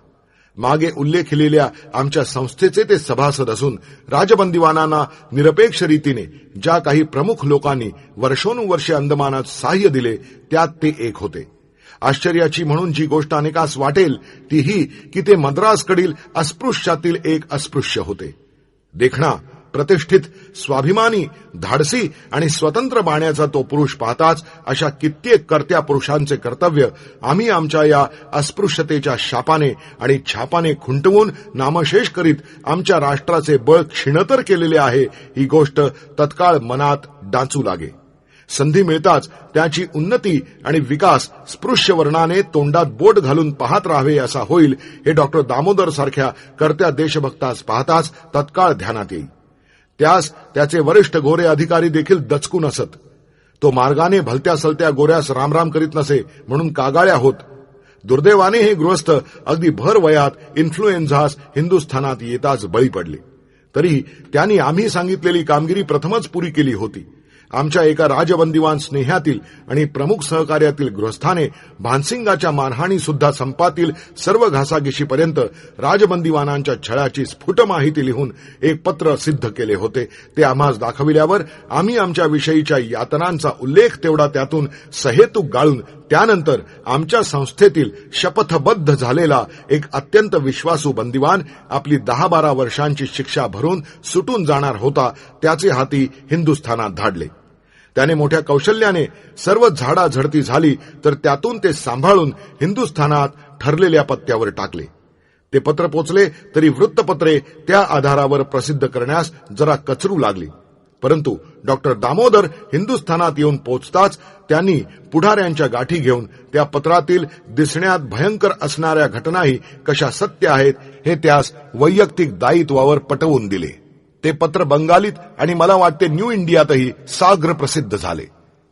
मागे उल्लेखलेल्या आमच्या संस्थेचे ते सभासद असून राजबंदीवानांना निरपेक्ष रीतीने ज्या काही प्रमुख लोकांनी वर्षोनुवर्षे अंदमानात सहाय्य दिले त्यात ते एक होते. आश्चर्याची म्हणून जी गोष्ट अनेकास वाटेल ती ही की ते मद्रासकडील अस्पृश्यातील एक अस्पृश्य होते. देखणा, प्रतिष्ठित, स्वाभिमानी, धाडसी आणि स्वतंत्र बाण्याचा तो पुरुष पाहताच अशा कित्येक कर्त्या पुरुषांचे कर्तव्य आम्ही आमच्या या अस्पृश्यतेच्या शापाने आणि छापाने खुंटवून नामशेष करीत आमच्या राष्ट्राचे बळ क्षीणतर केलेले आहे ही गोष्ट तत्काळ मनात डाचू लागे. संधी मिळताच त्याची उन्नती आणि विकास स्पृश्य वर्णाने तोंडात बोट घालून पाहत राहावे असा होईल हे डॉक्टर दामोदर सारख्या कर्त्या देशभक्तास पाहताच तत्काळ ध्यानात येईल. त्यास त्याचे वरिष्ठ गोरे अधिकारी देखील दचकून असत. तो मार्गाने भलत्या सलत्या गोऱ्यास रामराम करीत नसे म्हणून कागाळ्या होत. दुर्दैवाने हे गृहस्थ अगदी भर वयात इन्फ्लुएन्झास हिंदुस्थानात येताच बळी पडले. तरी त्यांनी आम्ही सांगितलेली कामगिरी प्रथमच पुरी केली होती. आमच्या एका राजबंदीवान स्नेहातील आणि प्रमुख सहकार्यातील गृहस्थाने भानसिंगाच्या मारहाणी सुद्धा संपातील सर्व घासाघिशीपर्यंत राजबंदीवानांच्या छळाची स्फुट माहिती लिहून एक पत्र सिद्ध केले होते. ते आम्हास दाखविल्यावर आम्ही आमच्या विषयीच्या यातनांचा उल्लेख तेवढा त्यातून सहेतुक गाळून त्यानंतर आमच्या संस्थेतील शपथबद्ध झालेला एक अत्यंत विश्वासू बंदिवान आपली 10-12 वर्षांची शिक्षा भरून सुटून जाणार होता त्याचे हाती हिंदुस्थानात धाडले. त्याने मोठ्या कौशल्याने सर्व झाडाझडती झाली तर त्यातून ते सांभाळून हिंदुस्थानात ठरलेल्या पत्त्यावर टाकले. ते पत्र पोचले तरी वृत्तपत्रे त्या आधारावर प्रसिद्ध करण्यास जरा कचरू लागली. परंतु डॉक्टर दामोदर हिंदुस्थानात येऊन पोचताच त्यांनी पुढाऱ्यांच्या गाठी घेऊन त्या पत्रातील दिसण्यात भयंकर असणाऱ्या घटनाही कशा सत्य आहेत हे त्यास वैयक्तिक दायित्वावर पटवून दिले. ते पत्र बंगालीत आणि मला वाटते न्यू इंडियातही साग्र प्रसिद्ध झाले.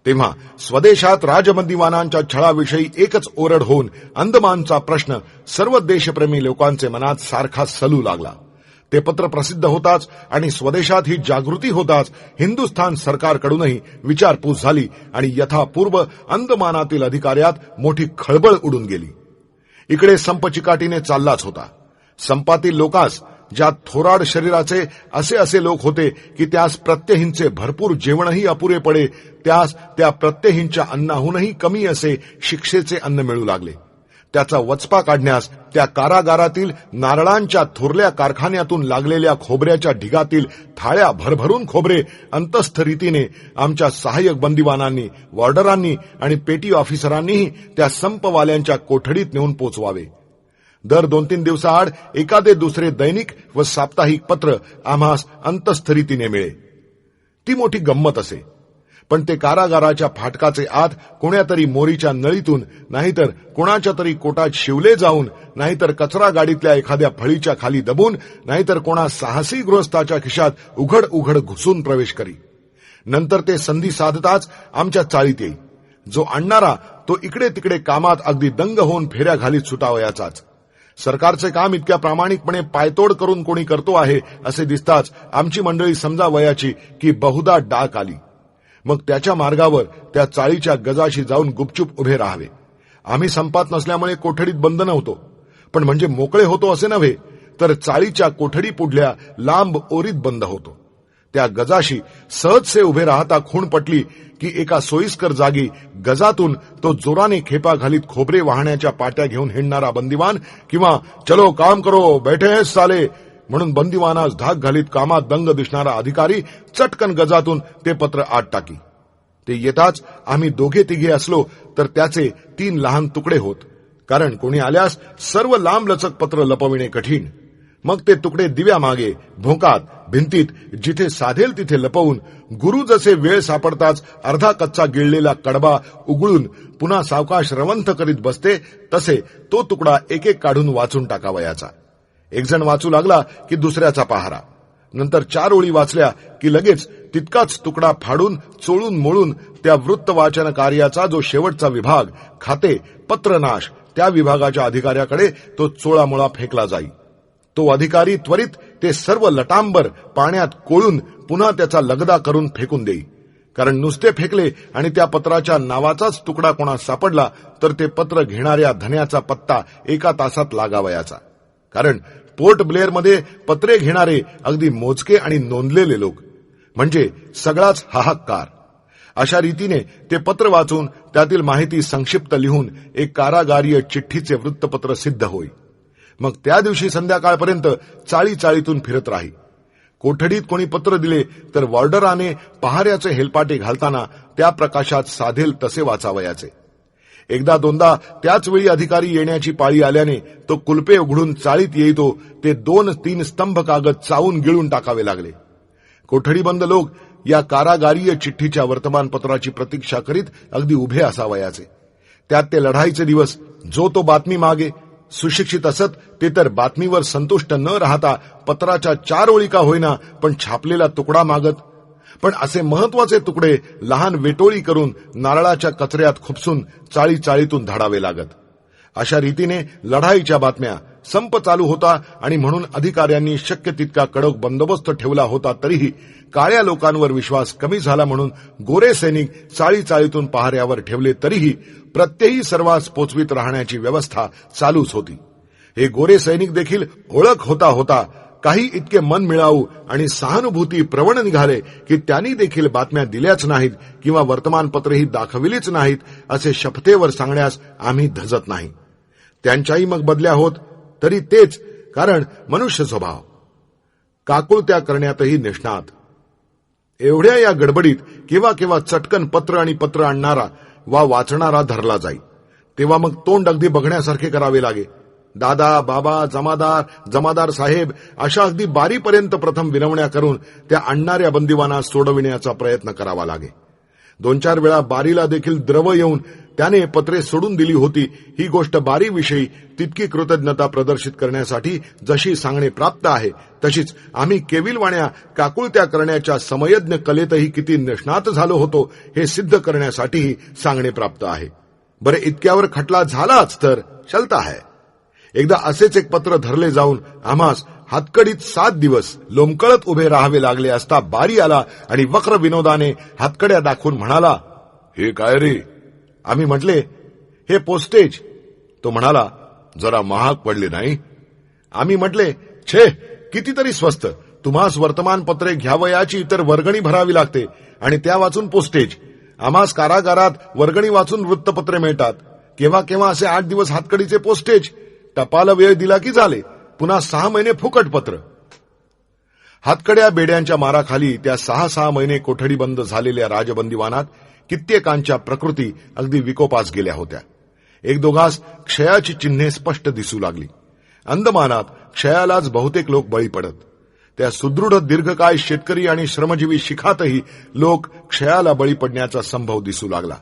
तेव्हा स्वदेशात राजबंदीवानांच्या छळाविषयी एकच ओरड होऊन अंदमानचा प्रश्न सर्व देशप्रेमी लोकांचे मनात सारखा सलू लागला. ते पत्र प्रसिद्ध होताच आणि स्वदेशात ही जागृती होताच हिंदुस्थान सरकारकडूनही विचारपूस झाली आणि यथापूर्व अंदमानातील अधिकाऱ्यात मोठी खळबळ उडून गेली. इकडे संप चिकाटीने चाललाच होता. संपातील लोकांस, ज्यात थोराड शरीराचे असे लोक होते की त्यास प्रत्यहींचे भरपूर जेवणही अपुरे पडे, त्यास त्या प्रत्यहींच्या अन्नाहूनही कमी असे शिक्षेचे अन्न मिळू लागले. त्याचा वचपा काढण्यास त्या कारागारातील नारळांच्या थोरल्या कारखान्यातून लागलेल्या खोबऱ्याच्या ढिगातील थाळ्या भरभरून खोबरे अंतस्थ रीतीने आमच्या सहाय्यक बंदिवानांनी, वॉर्डरांनी आणि पेटी ऑफिसरांनीही त्या संपवाल्यांच्या कोठडीत नेऊन पोचवावे. दर 2-3 दिवसाआड एखादे दुसरे दैनिक व साप्ताहिक पत्र आम्हास अंतस्थ रीतीने मिळे. ती मोठी गंमत असे. पण ते कारागाराच्या फाटकाचे आत कोण्यातरी मोरीच्या नळीतून, नाहीतर कोणाच्या तरी कोटात शिवले जाऊन, नाहीतर कचरा गाडीतल्या एखाद्या फळीच्या खाली दबून, नाहीतर कोणा साहसी गृहस्थाच्या खिशात उघड उघड घुसून प्रवेश करी. नंतर ते संधी साधताच आमच्या चाळीत येई. जो आणणारा तो इकडे तिकडे कामात अगदी दंग होऊन फेऱ्या घालीत सुटावयाचाच. सरकारचे काम इतक्या प्रामाणिकपणे पायतोड करून कोणी करतो आहे असे दिसताच आमची मंडळी समजावयाची की बहुधा डाक आली. मग त्याच्या मार्गावर त्या चाळीच्या गजाशी जाऊन गुपचूप उभे राहावे. आम्ही संपात नसल्यामुळे कोठडीत बंद नव्हतो, पण म्हणजे मोकळे होतो असे नव्हे, तर चाळीच्या कोठडी पुढल्या लांब ओरीत बंद होतो. त्या गजाशी सहजसे उभे राहता खूण पटली की एका सोयीस्कर जागी गजातून तो जोराने खेपा घालीत खोबरे वाहण्याच्या पाट्या घेऊन हिंडणारा बंदिवान किंवा चलो काम करो बैठे हैं साले म्हणून बंदिवानास धाक घालीत कामात दंग दिसणारा अधिकारी चटकन गजातून ते पत्र आत टाकी. ते येताच आम्ही दोघे तिघे असलो तर त्याचे 3 लहान तुकडे होत, कारण कोणी आल्यास सर्व लांबलचक पत्र लपविणे कठीण. मग ते तुकडे दिव्यामागे, भोकात, भिंतीत जिथे साधेल तिथे लपवून गुरु जसे वेळ सापडताच अर्धा कच्चा गिळलेला कडबा उघडून पुन्हा सावकाश रवंथ करीत बसते, तसे तो तुकडा एक एक काढून वाचून टाकावयाचा. एक जण वाचू लागला की दुसऱ्याचा पहारा. नंतर 4 ओळी वाचल्या की लगेच तितकाच तुकडा फाडून चोळून मोळून त्या वृत्त वाचन कार्याचा जो शेवटचा विभाग, खाते, पत्रनाश, त्या विभागाच्या अधिकाऱ्याकडे तो चोळामोळा फेकला जाई. तो अधिकारी त्वरित ते सर्व लटांबर पाण्यात कोळून पुन्हा त्याचा लगदा करून फेकून देई. कारण नुसते फेकले आणि त्या पत्राच्या नावाचाच तुकडा कोणा सापडला तर ते पत्र घेणाऱ्या धन्याचा पत्ता 1 तासात लागावयाचा. कारण पोर्ट ब्लेअरमध्ये पत्रे घेणारे अगदी मोजके आणि नोंदलेले लोक, म्हणजे सगळाच हाहाकार. अशा रीतीने ते पत्र वाचून त्यातील माहिती संक्षिप्त लिहून एक कारागारीय चिठ्ठीचे वृत्तपत्र सिद्ध होई. मग त्या दिवशी संध्याकाळपर्यंत चाळीतून फिरत राही. कोठडीत कोणी पत्र दिले तर वॉर्डराने पहाऱ्याचे हेलपाटे घालताना त्या प्रकाशात साधेल तसे वाचावयाचे. एकदा दोनदा त्याच वेळी अधिकारी येण्याची पाळी आल्याने तो कुलपे उघडून चाळीत येतो ते 2-3 स्तंभ कागद चावून गिळून टाकावे लागले. कोठडीबंद लोक या कारागारीय चिठ्ठीच्या वर्तमानपत्राची प्रतीक्षा करीत अगदी उभे असावयाचे. त्यात ते लढाईचे दिवस, जो तो बातमी मागे. सुशिक्षित असत ते तर बातमीवर संतुष्ट न राहता पत्राच्या 4 ओळी का होईना पण छापलेला तुकडा मागत. पण असे महत्वाचे तुकडे लहान वेटोळी करून नारळाच्या कचऱ्यात खुपसून चाळीतून धाडावे लागत. अशा रीतीने लढाईच्या बातम्या. संप चालू होता आणि म्हणून अधिकाऱ्यांनी शक्य तितका कडक बंदोबस्त ठेवला होता, तरीही काळ्या लोकांवर विश्वास कमी झाला म्हणून गोरे सैनिक चाळीतून पहाऱ्यावर ठेवले, तरीही प्रत्येकी सर्वांस पोचवीत राहण्याची व्यवस्था चालूच होती. हे गोरे सैनिक देखील ओळख होता होता काही इतके मन मिळावू आणि सहानुभूती प्रवण निघाले की त्यांनी देखील बातम्या दिल्याच नाहीत किंवा वर्तमानपत्रेही दाखविलीच नाहीत असे शपथेवर सांगण्यास आम्ही धजत नाही. त्यांच्याही मग बदल्या होत, तरी तेच, कारण मनुष्य स्वभाव. काकुळत्या करण्यातही निष्णात. एवढ्या या गडबडीत केव्हा चटकन पत्र आणि पत्र आणणारा वा वाचणारा धरला जाई. तेव्हा मग तोंड अगदी बघण्यासारखे करावे लागे. दादा, बाबा, जमादार साहेब अशा अगदी बारीपर्यंत प्रथम विनवण्या करून त्या आणणाऱ्या बंदिवानास सोडविण्याचा प्रयत्न करावा लागे. 2-4 वेळा बारीला देखील द्रव येऊन त्याने पत्रे सोडून दिली होती. ही गोष्ट बारीविषयी तितकी कृतज्ञता प्रदर्शित करण्यासाठी जशी सांगणे प्राप्त आहे, तशीच आम्ही केविलवाण्या काकुळत्या करण्याच्या समयज्ञ कलेतही किती निष्णात झालो होतो हे सिद्ध करण्यासाठीही सांगणे प्राप्त आहे. बरे, इतक्यावर खटला झालाच तर चलता है. एकदा असेच एक पत्र धरले जाऊन आम्हास हातकडीत 7 दिवस लोंबकळत उभे राहावे लागले असता बारी आला आणि वक्र विनोदाने हातकड्या दाखवून म्हणाला, हे काय रे? आम्ही म्हटले, हे पोस्टेज. तो म्हणाला, जरा महाग पडले नाही? आम्ही म्हटले, छे, कितीतरी स्वस्त. तुम्हास वर्तमानपत्रे घ्यावयाची तर वर्गणी भरावी लागते आणि त्या वाचून पोस्टेज. आम्हास कारागारात वर्गणी वाचून वृत्तपत्रे मिळतात. केव्हा असे 8 दिवस हातकडीचे पोस्टेज. टपाल वेळ दिला की झाले, पुन्हा 6 महिने फुकट पत्र. हातकड्या बेड्यांच्या माराखाली त्या 6 महिने कोठडी बंद झालेल्या राजबंदिवानात कित्येकांच्या प्रकृती अगदी विकोपास गेल्या होत्या. 1-2 क्षयाची चिन्हे स्पष्ट दिसू लागली. अंदमानात क्षयालाच बहुतेक लोक बळी पडत. त्या सुदृढ दीर्घकाय शेतकरी आणि श्रमजीवी शिखातही लोक क्षयाला बळी पडण्याचा संभव दिसू लागला.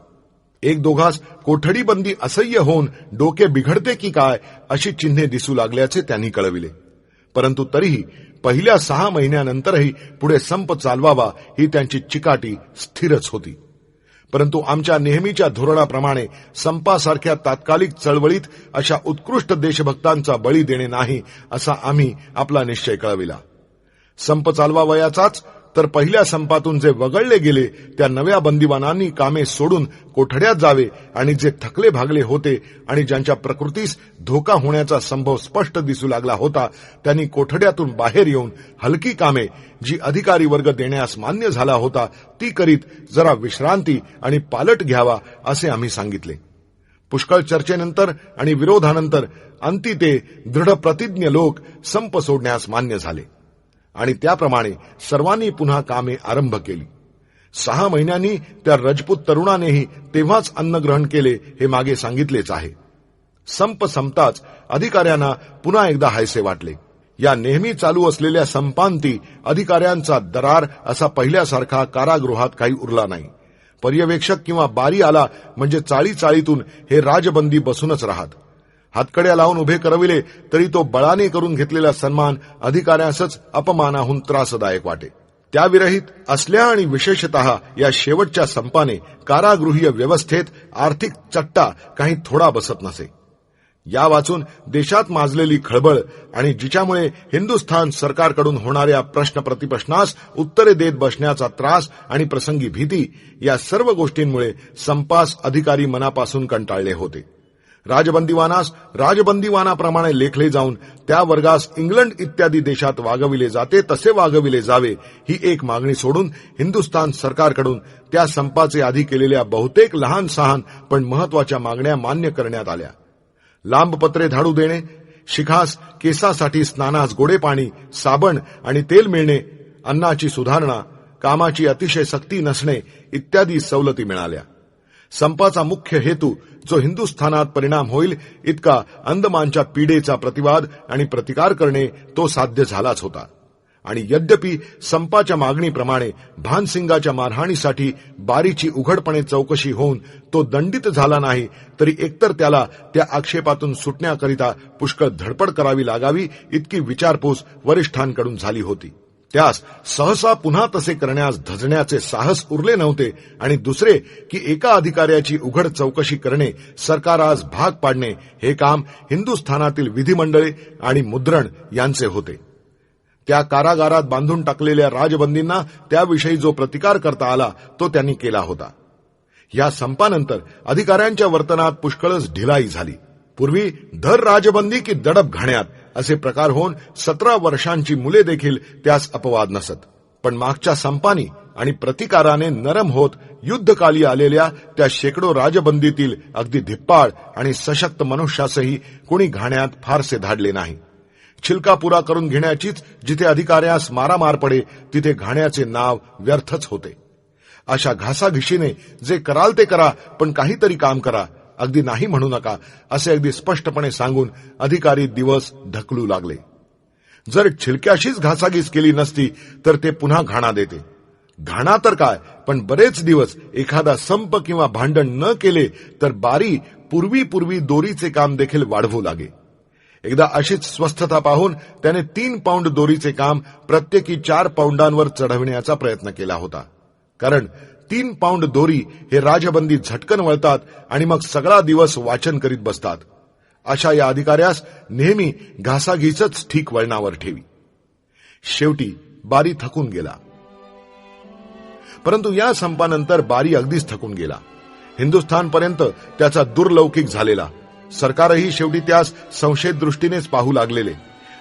1-2 कोठडीबंदी असह्य होऊन डोके बिघडते की काय अशी चिन्हे दिसू लागल्याचे त्यांनी कळविले. परंतु तरीही पहिल्या 6 महिन्यानंतरही पुढे संप चालवावा ही त्यांची चिकाटी स्थिरच होती. परंतु आमच्या नेहमीच्या धोरणाप्रमाणे संपासारख्या तात्कालिक चळवळीत अशा उत्कृष्ट देशभक्तांचा बळी देणे नाही असा आम्ही आपला निश्चय कळविला. संप चालवावयाचाच, तर पहिल्या संपातून जे वगळले गेले त्या नव्या बंदिवानांनी कामे सोडून कोठड्यात जावे आणि जे थकले भागले होते आणि ज्यांच्या प्रकृतीस धोका होण्याचा संभव स्पष्ट दिसू लागला होता त्यांनी कोठड्यातून बाहेर येऊन हलकी कामे जी अधिकारी वर्ग देण्यास मान्य झाला होता ती करीत जरा विश्रांती आणि पालट घ्यावा असे आम्ही सांगितले. पुष्कळ चर्चेनंतर आणि विरोधानंतर अंती ते दृढ प्रतिज्ञ लोक संप सोडण्यास मान्य झाले आणि त्याप्रमाणे सर्वांनी पुन्हा कामे आरंभ केली. 6 महिन्यांनी त्या रजपूत तरुणानेही तेव्हाच अन्न ग्रहण केले हे मागे सांगितलेच आहे. संप संपताच अधिकाऱ्यांना पुन्हा एकदा हायसे वाटले. या नेहमी चालू असलेल्या संपांती अधिकाऱ्यांचा दरार असा पहिल्यासारखा कारागृहात काही उरला नाही. पर्यवेक्षक किंवा बारी आला म्हणजे चाळीतून हे राजबंदी बसूनच राहत. हातकड्या लावून उभे करविले तरी तो बळाने करून घेतलेला सन्मान अधिकाऱ्यासच अपमानाहून त्रासदायक वाटे. त्याविरहित असल्या आणि विशेषतः या शेवटच्या संपाने कारागृहीय व्यवस्थेत आर्थिक चट्टा काही थोडा बसत नसे. या वाचून देशात माजलेली खळबळ आणि जिच्यामुळे हिंदुस्थान सरकारकडून होणाऱ्या प्रश्न प्रतिप्रश्नास उत्तरे देत बसण्याचा त्रास आणि प्रसंगी भीती, या सर्व गोष्टींमुळे संपास अधिकारी मनापासून कंटाळले होते. राजबंदीवानास राजबंदीवानाप्रमाणे लेखले जाऊन त्या वर्गास इंग्लंड इत्यादी देशात वागविले जाते तसे वागविले जावे ही एक मागणी सोडून हिंदुस्थान सरकारकडून त्या संपाचे आधी केलेल्या बहुतेक लहान सहान पण महत्वाच्या मागण्या मान्य करण्यात आल्या. लांब पत्रे धाडू देणे, शिखास केसासाठी स्नानास गोडे पाणी, साबण आणि तेल मिळणे, अन्नाची सुधारणा, कामाची अतिशय सक्ती नसणे इत्यादी सवलती मिळाल्या. संपाचा मुख्य हेतू जो हिंदुस्थानात परिणाम होईल इतका अंदमानच्या पीडेचा प्रतिवाद आणि प्रतिकार करणे तो साध्य झालाच होता. आणि यद्यपि संपाच्या मागणीप्रमाणे भानसिंगाच्या मारहाणीसाठी बारीची उघडपणे चौकशी होऊन तो दंडित झाला नाही, तरी एकतर त्याला त्या आक्षेपातून सुटण्याकरिता पुष्कळ धडपड करावी लागावी इतकी विचारपूस वरिष्ठांकडून झाली होती. त्यास सहसा पुन्हा तसे करण्यास धजण्याचे साहस उरले नव्हते. आणि दुसरे की एका अधिकाऱ्याची उघड चौकशी करणे, सरकारास भाग पाडणे हे काम हिंदुस्थानातील विधिमंडळे आणि मुद्रण यांचे होते. त्या कारागारात बांधून टाकलेल्या राजबंदींना त्याविषयी जो प्रतिकार करता आला तो त्यांनी केला होता. या संपानंतर अधिकाऱ्यांच्या वर्तनात पुष्कळच ढिलाई झाली. पूर्वी धर राजबंदी की दडप घाण्यात असे प्रकार होऊन 17 वर्षांची मुले देखील त्यास अपवाद नसत. पण मागच्या संपानी आणि प्रतिकाराने नरम होत युद्धकाली आलेल्या त्या शेकडो राजबंदीतील अगदी धिप्पाड आणि सशक्त मनुष्यासही कोणी घाण्यात फारसे धाडले नाही. छिलका पुरा करून घेण्याचीच जिथे अधिकाऱ्यास मारामार पडे तिथे घाण्याचे नाव व्यर्थच होते. अशा घासाघिशीने जे कराल ते करा, पण काहीतरी काम करा, अगदी नाही म्हणू नका असे अगदी स्पष्टपणे सांगून अधिकारी दिवस ढकलू लागले. जर छिलक्याशीच घासाघीस केली नसती तर ते पुन्हा घाणा देते. घाणा तर काय, पण बरेच दिवस एखादा संप किंवा भांडण न केले तर बारी पूर्वी दोरीचे काम देखील वाढवू लागे. एकदा अशीच स्वस्थता पाहून त्याने 3 पाऊंड दोरीचे काम प्रत्येकी 4 पाऊंडांवर चढविण्याचा प्रयत्न केला होता. कारण 3 पाऊंड दोरी हे राजबंदी झटकन वळतात आणि मग सगळा दिवस वाचन करीत बसतात. अशा या अधिकाऱ्यास नेहमी घासाघीसच ठीक वळणावर ठेवी. शेवटी बारी थकून गेला. परंतु या संपानंतर बारी अगदीच थकून गेला. हिंदुस्थानपर्यंत त्याचा दुर्लौकिक झालेला. सरकारही शेवटी त्यास संशयित दृष्टीनेच पाहू लागलेले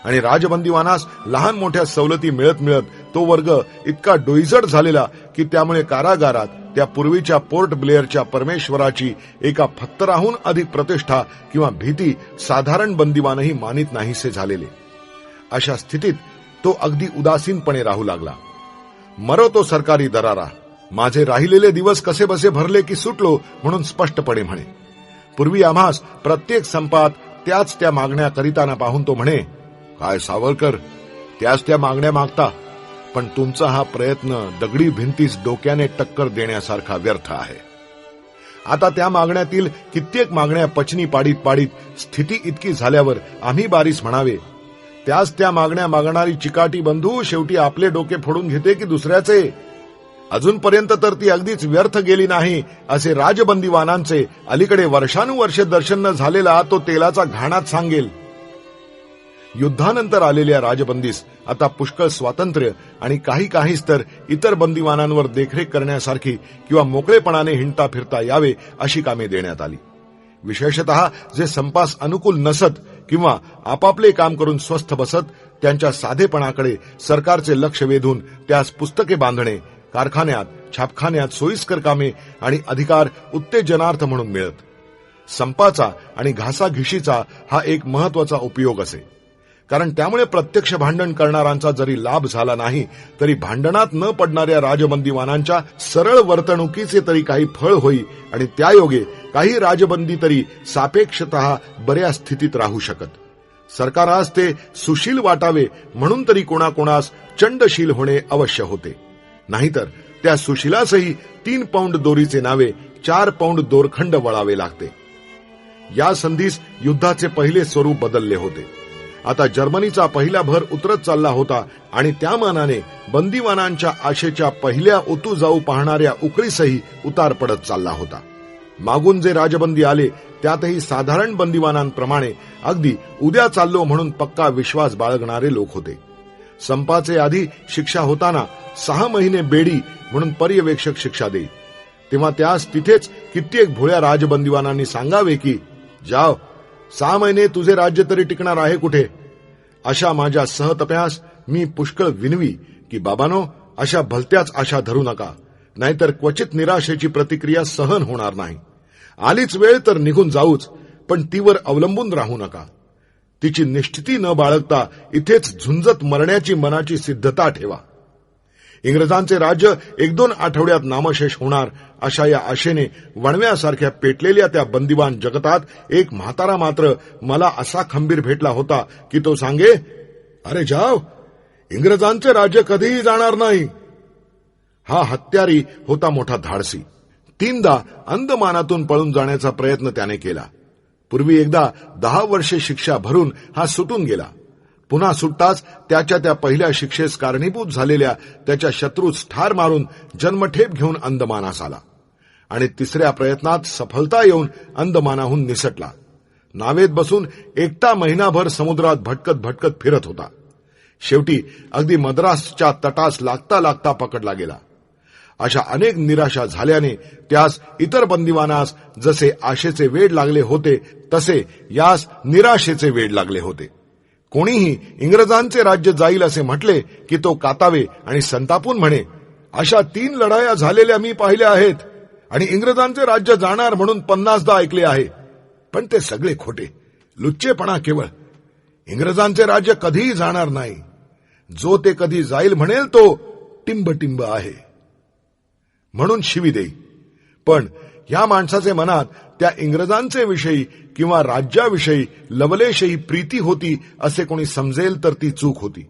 आणि राजबंदीवानास लहान मोठ्या सवलती मिळत मिळत तो वर्ग इतका डोईजड झालेला की त्यामुळे कारागारात त्या पूर्वीच्या पोर्ट ब्लेअरच्या परमेश्वराची एका फत्तराहून अधिक प्रतिष्ठा किंवा भीती साधारण बंदिवानही मानित नाहीसे झालेले. अशा स्थितीत तो अगदी उदासीनपणे राहू लागला. मरो तो सरकारी दरारा, माझे राहिलेले दिवस कसे बसे भरले की सुटलो म्हणून स्पष्टपणे म्हणे. पूर्वी आम्हास प्रत्येक संपात त्याच त्या मागण्या करीताना पाहून तो म्हणे, काय सावरकर, त्याच त्या मागण्या मागता, पण तुमचा हा प्रयत्न दगडी भिंतीस डोक्याने टक्कर देण्यासारखा व्यर्थ आहे. आता त्या मागण्यातील कित्येक मागण्या पचनी पाडीत स्थिती इतकी झाल्यावर आम्ही बारीस म्हणावे, त्याच त्या मागण्या मागणारी चिकाटी बंधू शेवटी आपले डोके फोडून घेते की दुसऱ्याचे? अजूनपर्यंत तर ती अगदीच व्यर्थ गेली नाही असे राजबंदीवानांचे अलीकडे वर्षानुवर्षे दर्शन न झालेला तो तेलाचा घाणाच सांगेल. युद्धानंतर आलेल्या राजबंदीस आता पुष्कळ स्वातंत्र्य आणि काहीच तर इतर बंदीवानांवर देखरेख करण्यासारखी किंवा मोकळेपणाने हिंडता फिरता यावे अशी कामे देण्यात आली. विशेषतः जे संपास अनुकूल नसत किंवा आपापले काम करून स्वस्थ बसत त्यांच्या साधेपणाकडे सरकारचे लक्ष वेधून त्यास पुस्तके बांधणे, कारखान्यात छापखान्यात सोयीस्कर कामे आणि अधिकार उत्तेजनार्थ म्हणून मिळत. संपाचा आणि घासाघिशीचा हा एक महत्वाचा उपयोग असे. कारण त्यामुळे प्रत्यक्ष भांडण करणाऱ्यांचा जरी लाभ झाला नाही तरी भांडणात न पडणाऱ्या राजबंदीवानांच्या सरळ वर्तणुकीचे तरी काही फळ होई आणि त्यायोगे काही राजबंदी तरी सापेक्षतः बऱ्या स्थितीत राहू शकत. सरकारास ते सुशील वाटावे म्हणून तरी कोणाकोणास चंडशील होणे अवश्य होते. नाहीतर त्या सुशीलासही 3 पौंड दोरीचे नावे 4 पौंड दोरखंड वळावे लागते. या संधीस युद्धाचे पहिले स्वरूप बदलले होते. आता जर्मनीचा पहिला भर उतरत चालला होता आणि त्या मानाने बंदीवानांच्या आशेच्या पहिल्या ओतू जाऊ पाहणाऱ्या उकळीसही उतार पडत चालला होता. मागून जे राजबंदी आले त्यातही साधारण बंदीवानांप्रमाणे अगदी उद्या चाललो म्हणून पक्का विश्वास बाळगणारे लोक होते. संपाचे आधी शिक्षा होताना 6 महिने बेडी म्हणून पर्यवेक्षक शिक्षा देई, तेव्हा त्यास तिथेच कित्येक भोळ्या राजबंदीवानांनी सांगावे की जाव 6 महिने तुझे राज्य तरी टिकणार आहे कुठे. अशा माझ्या सहतप्यास मी पुष्कळ विनवी की बाबानो, अशा भलत्याच आशा धरू नका, नाहीतर क्वचित निराशेची प्रतिक्रिया सहन होणार नाही. आलीच वेळ तर निघून जाऊच, पण तीवर अवलंबून राहू नका. तिची निश्चिती न बाळगता इथेच झुंजत मरण्याची मनाची सिद्धता ठेवा. इंग्रजांचे राज्य 1-2 आठवड्यात नामशेष होणार अशा या आशेने वणव्यासारख्या पेटलेल्या त्या बंदिवान जगतात एक म्हातारा मात्र मला असा खंबीर भेटला होता की तो सांगे, अरे जाव, इंग्रजांचे राज्य कधीही जाणार नाही. हा हत्यारी होता मोठा धाडसी. 3दा अंदमानातून पळून जाण्याचा प्रयत्न त्याने केला. पूर्वी एकदा 10 वर्षे शिक्षा भरून हा सुटून गेला. पुन्हा सुटताच त्याच्या त्या पहिल्या शिक्षेस कारणीभूत झालेल्या त्याच्या शत्रूस ठार मारून जन्मठेप घेऊन अंदमानास आला आणि 3ऱ्या प्रयत्नात सफलता येऊन अंदमानाहून निसटला. नावेत बसून एकटा महिनाभर समुद्रात भटकत भटकत फिरत होता. शेवटी अगदी मद्रासच्या तटास लागता लागता पकडला गेला. अशा अनेक निराशा झाल्याने त्यास इतर बंदिवानास जसे आशेचे वेड लागले होते तसे यास निराशेचे वेड लागले होते. कोणीही इंग्रजांचे राज्य जाईल असे म्हटले की तो कातावे आणि संतापून म्हणे, अशा 3 लढाया झालेल्या मी पाहिल्या आहेत आणि इंग्रजांचे राज्य जाणार म्हणून 50दा ऐकले आहे. पण ते सगळे खोटे, लुच्चेपणा केवळ. इंग्रजांचे राज्य कधीही जाणार नाही. जो ते कधी जाईल म्हणेल तो टिंब आहे म्हणून शिवी देई. पण या माणसाचे मनात त्या इंग्रजांचे विषयी किंवा राज्याविषयी लवलेशही प्रीती होती असे कोणी समजेल तर ती चूक होती.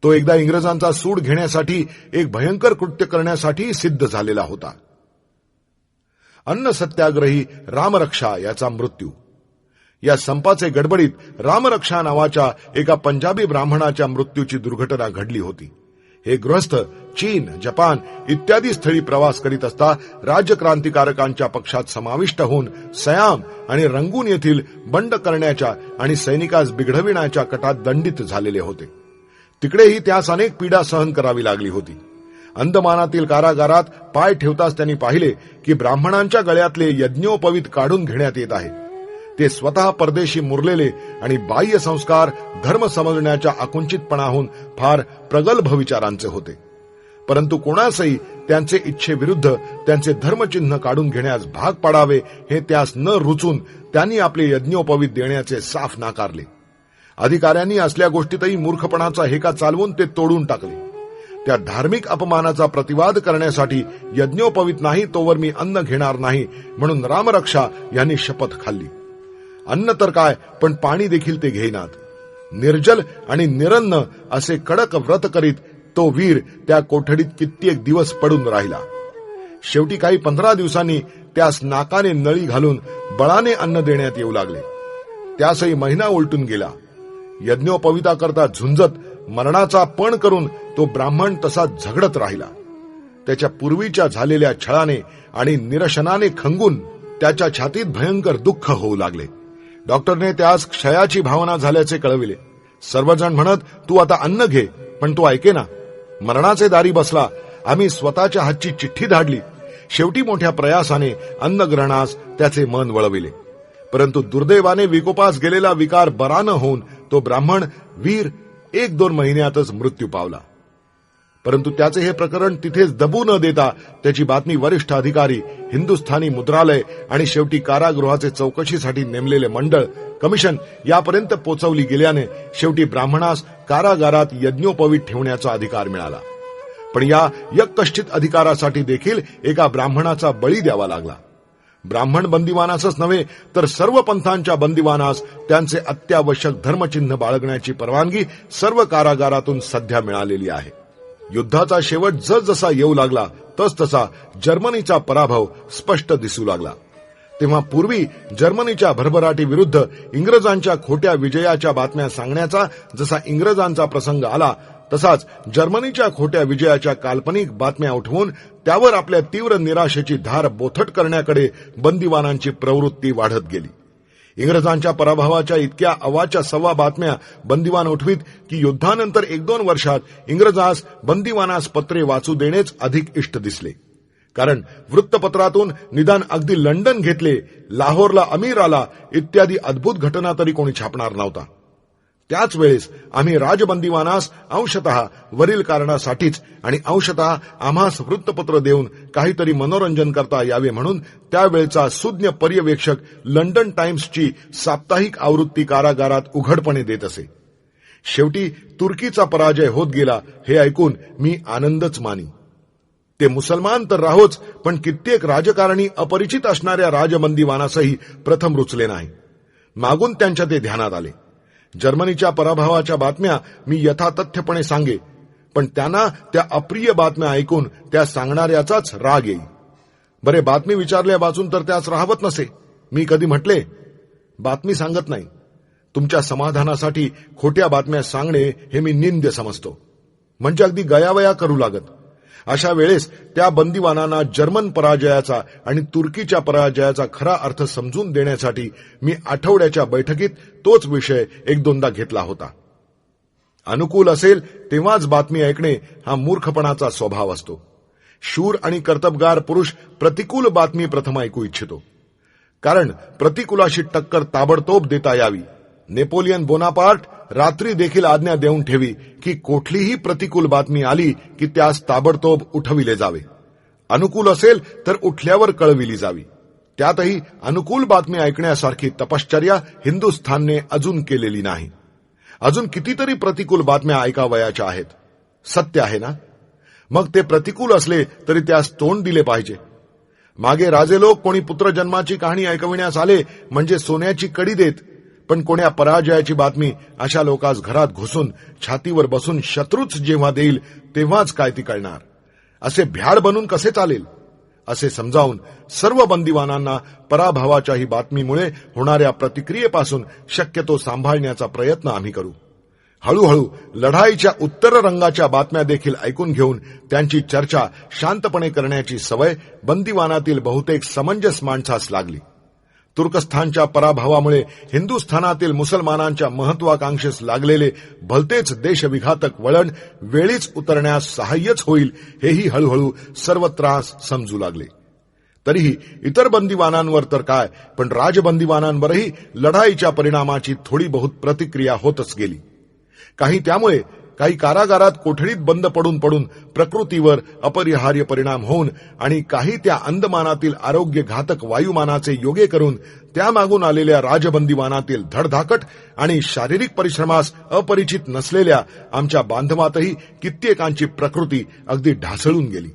तो एकदा इंग्रजांचा सूड घेण्यासाठी एक भयंकर कृत्य करण्यासाठी सिद्ध झालेला होता. अन्न सत्याग्रही रामरक्षा याचा मृत्यू. या संपाचे गडबडीत रामरक्षा नावाच्या एका पंजाबी ब्राह्मणाच्या मृत्यूची दुर्घटना घडली होती. हे गृहस्थ चीन, जपान इत्यादी स्थळी प्रवास करीत असता राजक्रांतिकारकांच्या पक्षात समाविष्ट होऊन सयाम आणि रंगून येथील बंड करण्याच्या आणि सैनिकास बिघडविण्याच्या कटात दंडित झालेले होते. तिकडेही त्यास अनेक पीडा सहन करावी लागली होती. अंदमानातील कारागारात पाय ठेवताच त्यांनी पाहिले की ब्राह्मणांच्या गळ्यातले यज्ञोपवीत काढून घेण्यात येत आहे. ते स्वतः परदेशी मुरलेले आणि बाह्य संस्कार धर्म समजण्याच्या आकुंचितपणाहून फार प्रगल्भ विचारांचे होते. परंतु कोणासही त्यांचे इच्छेविरुद्ध त्यांचे धर्मचिन्ह काढून घेण्यास भाग पाडावे हे त्यास न रुचून त्यांनी आपले यज्ञोपवीत देण्याचे साफ नाकारले. अधिकाऱ्यांनी असल्या गोष्टीतही मूर्खपणाचा हेका चालवून ते तोडून टाकले. त्या धार्मिक अपमानाचा प्रतिवाद करण्यासाठी यज्ञोपवीत नाही तोवर मी अन्न घेणार नाही म्हणून रामरक्षा यांनी शपथ खाल्ली. अन्न तर काय, पण पाणी देखील ते घेईनात. निर्जल आणि निरन्न असे कडक व्रत करीत तो वीर त्या कोठडीत कित्येक दिवस पडून राहिला. शेवटी काही 15 दिवसांनी त्यास नाकाने नळी घालून बळाने अन्न देण्यात येऊ लागले. त्यासही महिना उलटून गेला. यज्ञोपवीताकरता झुंजत मरणाचा पण करून तो ब्राह्मण तसा झगडत राहिला. त्याच्या पूर्वीच्या झालेल्या छळाने आणि निरशनाने खंगून त्याच्या छातीत भयंकर दुःख होऊ लागले. डॉक्टरने त्यास क्षयाची भावना झाल्याचे कळविले. सर्वजण म्हणत, तू आता अन्न घे, पण तो ऐकेना. मरणाचे दारी बसला. आम्ही स्वतःच्या हातची चिठ्ठी धाडली. शेवटी मोठ्या प्रयासाने अन्नग्रहणास त्याचे मन वळविले. परंतु दुर्दैवाने विकोपास गेलेला विकार बरा न होऊन तो ब्राह्मण वीर 1-2 महिन्यातच मृत्यू पावला. परंतु त्याचे हे प्रकरण तिथेच दबू न देता त्याची बातमी वरिष्ठ अधिकारी, हिंदुस्थानी मुद्रालय आणि शेवटी कारागृहाचे चौकशीसाठी नेमलेले मंडळ, कमिशन यापर्यंत पोचवली गेल्याने शेवटी ब्राह्मणास कारागारात यज्ञोपवीत ठेवण्याचा अधिकार मिळाला. पण या यक्कष्टित अधिकारासाठी देखील एका ब्राह्मणाचा बळी द्यावा लागला. ब्राह्मण बंदिवानासच नव्हे तर सर्व पंथांच्या बंदिवानास त्यांचे अत्यावश्यक धर्मचिन्ह बाळगण्याची परवानगी सर्व कारागारातून सध्या मिळालेली आहे. युद्धाचा शेवट जसजसा येऊ लागला तसतसा जर्मनीचा पराभव स्पष्ट दिसू लागला. तेव्हा पूर्वी जर्मनीच्या भरभराटी विरुद्ध इंग्रजांच्या खोट्या विजयाच्या बातम्या सांगण्याचा जसा इंग्रजांचा प्रसंग आला, तसाच जर्मनीच्या खोट्या विजयाच्या काल्पनिक बातम्या उठवून त्यावर आपल्या तीव्र निराशेची धार बोथट करण्याकडे बंदिवानांची प्रवृत्ती वाढत गेली. इंग्रजांच्या पराभवाच्या इतक्या अवाच्या सव्वा बातम्या बंदिवान उठवीत की युद्धानंतर 1-2 वर्षात इंग्रजास बंदिवानास पत्रे वाचू देणेच अधिक इष्ट दिसले. कारण वृत्तपत्रातून निदान अगदी लंडन घेतले, लाहोरला अमीर आला इत्यादी अद्भुत घटना तरी कोणी छापणार नव्हता. त्याच वेळेस आम्ही राजबंदिवानास अंशतः वरील कारणासाठीच आणि अंशतः आम्हास वृत्तपत्र देऊन काहीतरी मनोरंजन करता यावे म्हणून त्यावेळचा सुज्ञ पर्यवेक्षक लंडन टाइम्सची साप्ताहिक आवृत्ती कारागारात उघडपणे देत असे. शेवटी तुर्कीचा पराजय होत गेला हे ऐकून मी आनंदच मानी. ते मुसलमान तर राहोच, पण कित्येक राजकारणी अपरिचित असणाऱ्या राजबंदिवानासही प्रथम रुचले नाही. मागून त्यांच्या ते ध्यानात आले. जर्मनीच्या पराभवाच्या बातम्या मी यथातथ्यपणे सांगे, पण त्यांना त्या अप्रिय बातम्या ऐकून त्या सांगणाऱ्याचाच राग येईल. बरे, बातमी विचारल्या वाचून तर त्याच राहवत नसे. मी कधी म्हटले, बातमी सांगत नाही. तुमच्या समाधानासाठी खोट्या बातम्या सांगणे हे मी निंद्य समजतो, म्हणजे अगदी गयावया करू लागत. अशा वेळेस त्या बंदिवानांना जर्मन पराजयाचा आणि तुर्कीच्या पराजयाचा खरा अर्थ समजून देण्यासाठी मी आठवड्याच्या बैठकीत तोच विषय 1-2दा घेतला होता. अनुकूल असेल तेव्हाच बातमी ऐकणे हा मूर्खपणाचा स्वभाव असतो. शूर आणि कर्तबगार पुरुष प्रतिकूल बातमी प्रथम ऐकू इच्छितो, कारण प्रतिकूलाशी टक्कर ताबडतोब देता यावी. नेपोलियन बोनापार्ट रात्री देखील आज्ञा देऊन ठेवी की कुठलीही प्रतिकूल बातमी आली की त्यास ताबडतोब उठविले जावे. अनुकूल असेल तर उठल्यावर कळविली जावी. त्यातही अनुकूल बातमी ऐकण्यासारखी तपश्चर्या हिंदुस्थानने अजून केलेली नाही. अजून कितीतरी प्रतिकूल बातम्या ऐकावयाच्या आहेत. सत्य आहे ना? मग ते प्रतिकूल असले तरी त्यास तोंड दिले पाहिजे. मागे राजे लोक कोणी पुत्रजन्माची कहाणी ऐकविण्यास आले म्हणजे सोन्याची कडी देत, पण कोण्या पराजयाची बातमी अशा लोकांस घरात घुसून छातीवर बसून शत्रूच जेव्हा देईल तेव्हाच काय ती कळणार. असे भ्याड बनून कसे चालेल? असे समजावून सर्व बंदिवानांना पराभवाच्या ही बातमीमुळे होणाऱ्या प्रतिक्रियेपासून शक्यतो सांभाळण्याचा प्रयत्न आम्ही करू. हळूहळू लढाईच्या उत्तर रंगाच्या बातम्या देखील ऐकून घेऊन त्यांची चर्चा शांतपणे करण्याची सवय बंदिवानातील बहुतेक समंजस माणसास लागली. तुर्कस्थानच्या पराभवामुळे हिंदुस्थानातील मुसलमानांच्या महत्वाकांक्षेस लागलेले भलतेच देशविघातक वळण वेळीच उतरण्यास सहाय्यच होईल हेही हळूहळू सर्वत्रास समजू लागले. तरीही इतर बंदिवानांवर तर काय, पण राजबंदिवानांवरही लढाईच्या परिणामाची थोडी बहुत प्रतिक्रिया होतच गेली. काही त्यामुळे, काही कारागारात कोठडीत बंद पडून प्रकृतीवर अपरिहार्य परिणाम होऊन आणि काही त्या अंदमानातील आरोग्य घातक वायुमानाचे योगे करून त्यामागून आलेल्या राजबंदिवानातील धडधाकट आणि शारीरिक परिश्रमास अपरिचित नसलेल्या आमच्या बांधवातही कित्येकांची प्रकृती अगदी ढासळून गेली.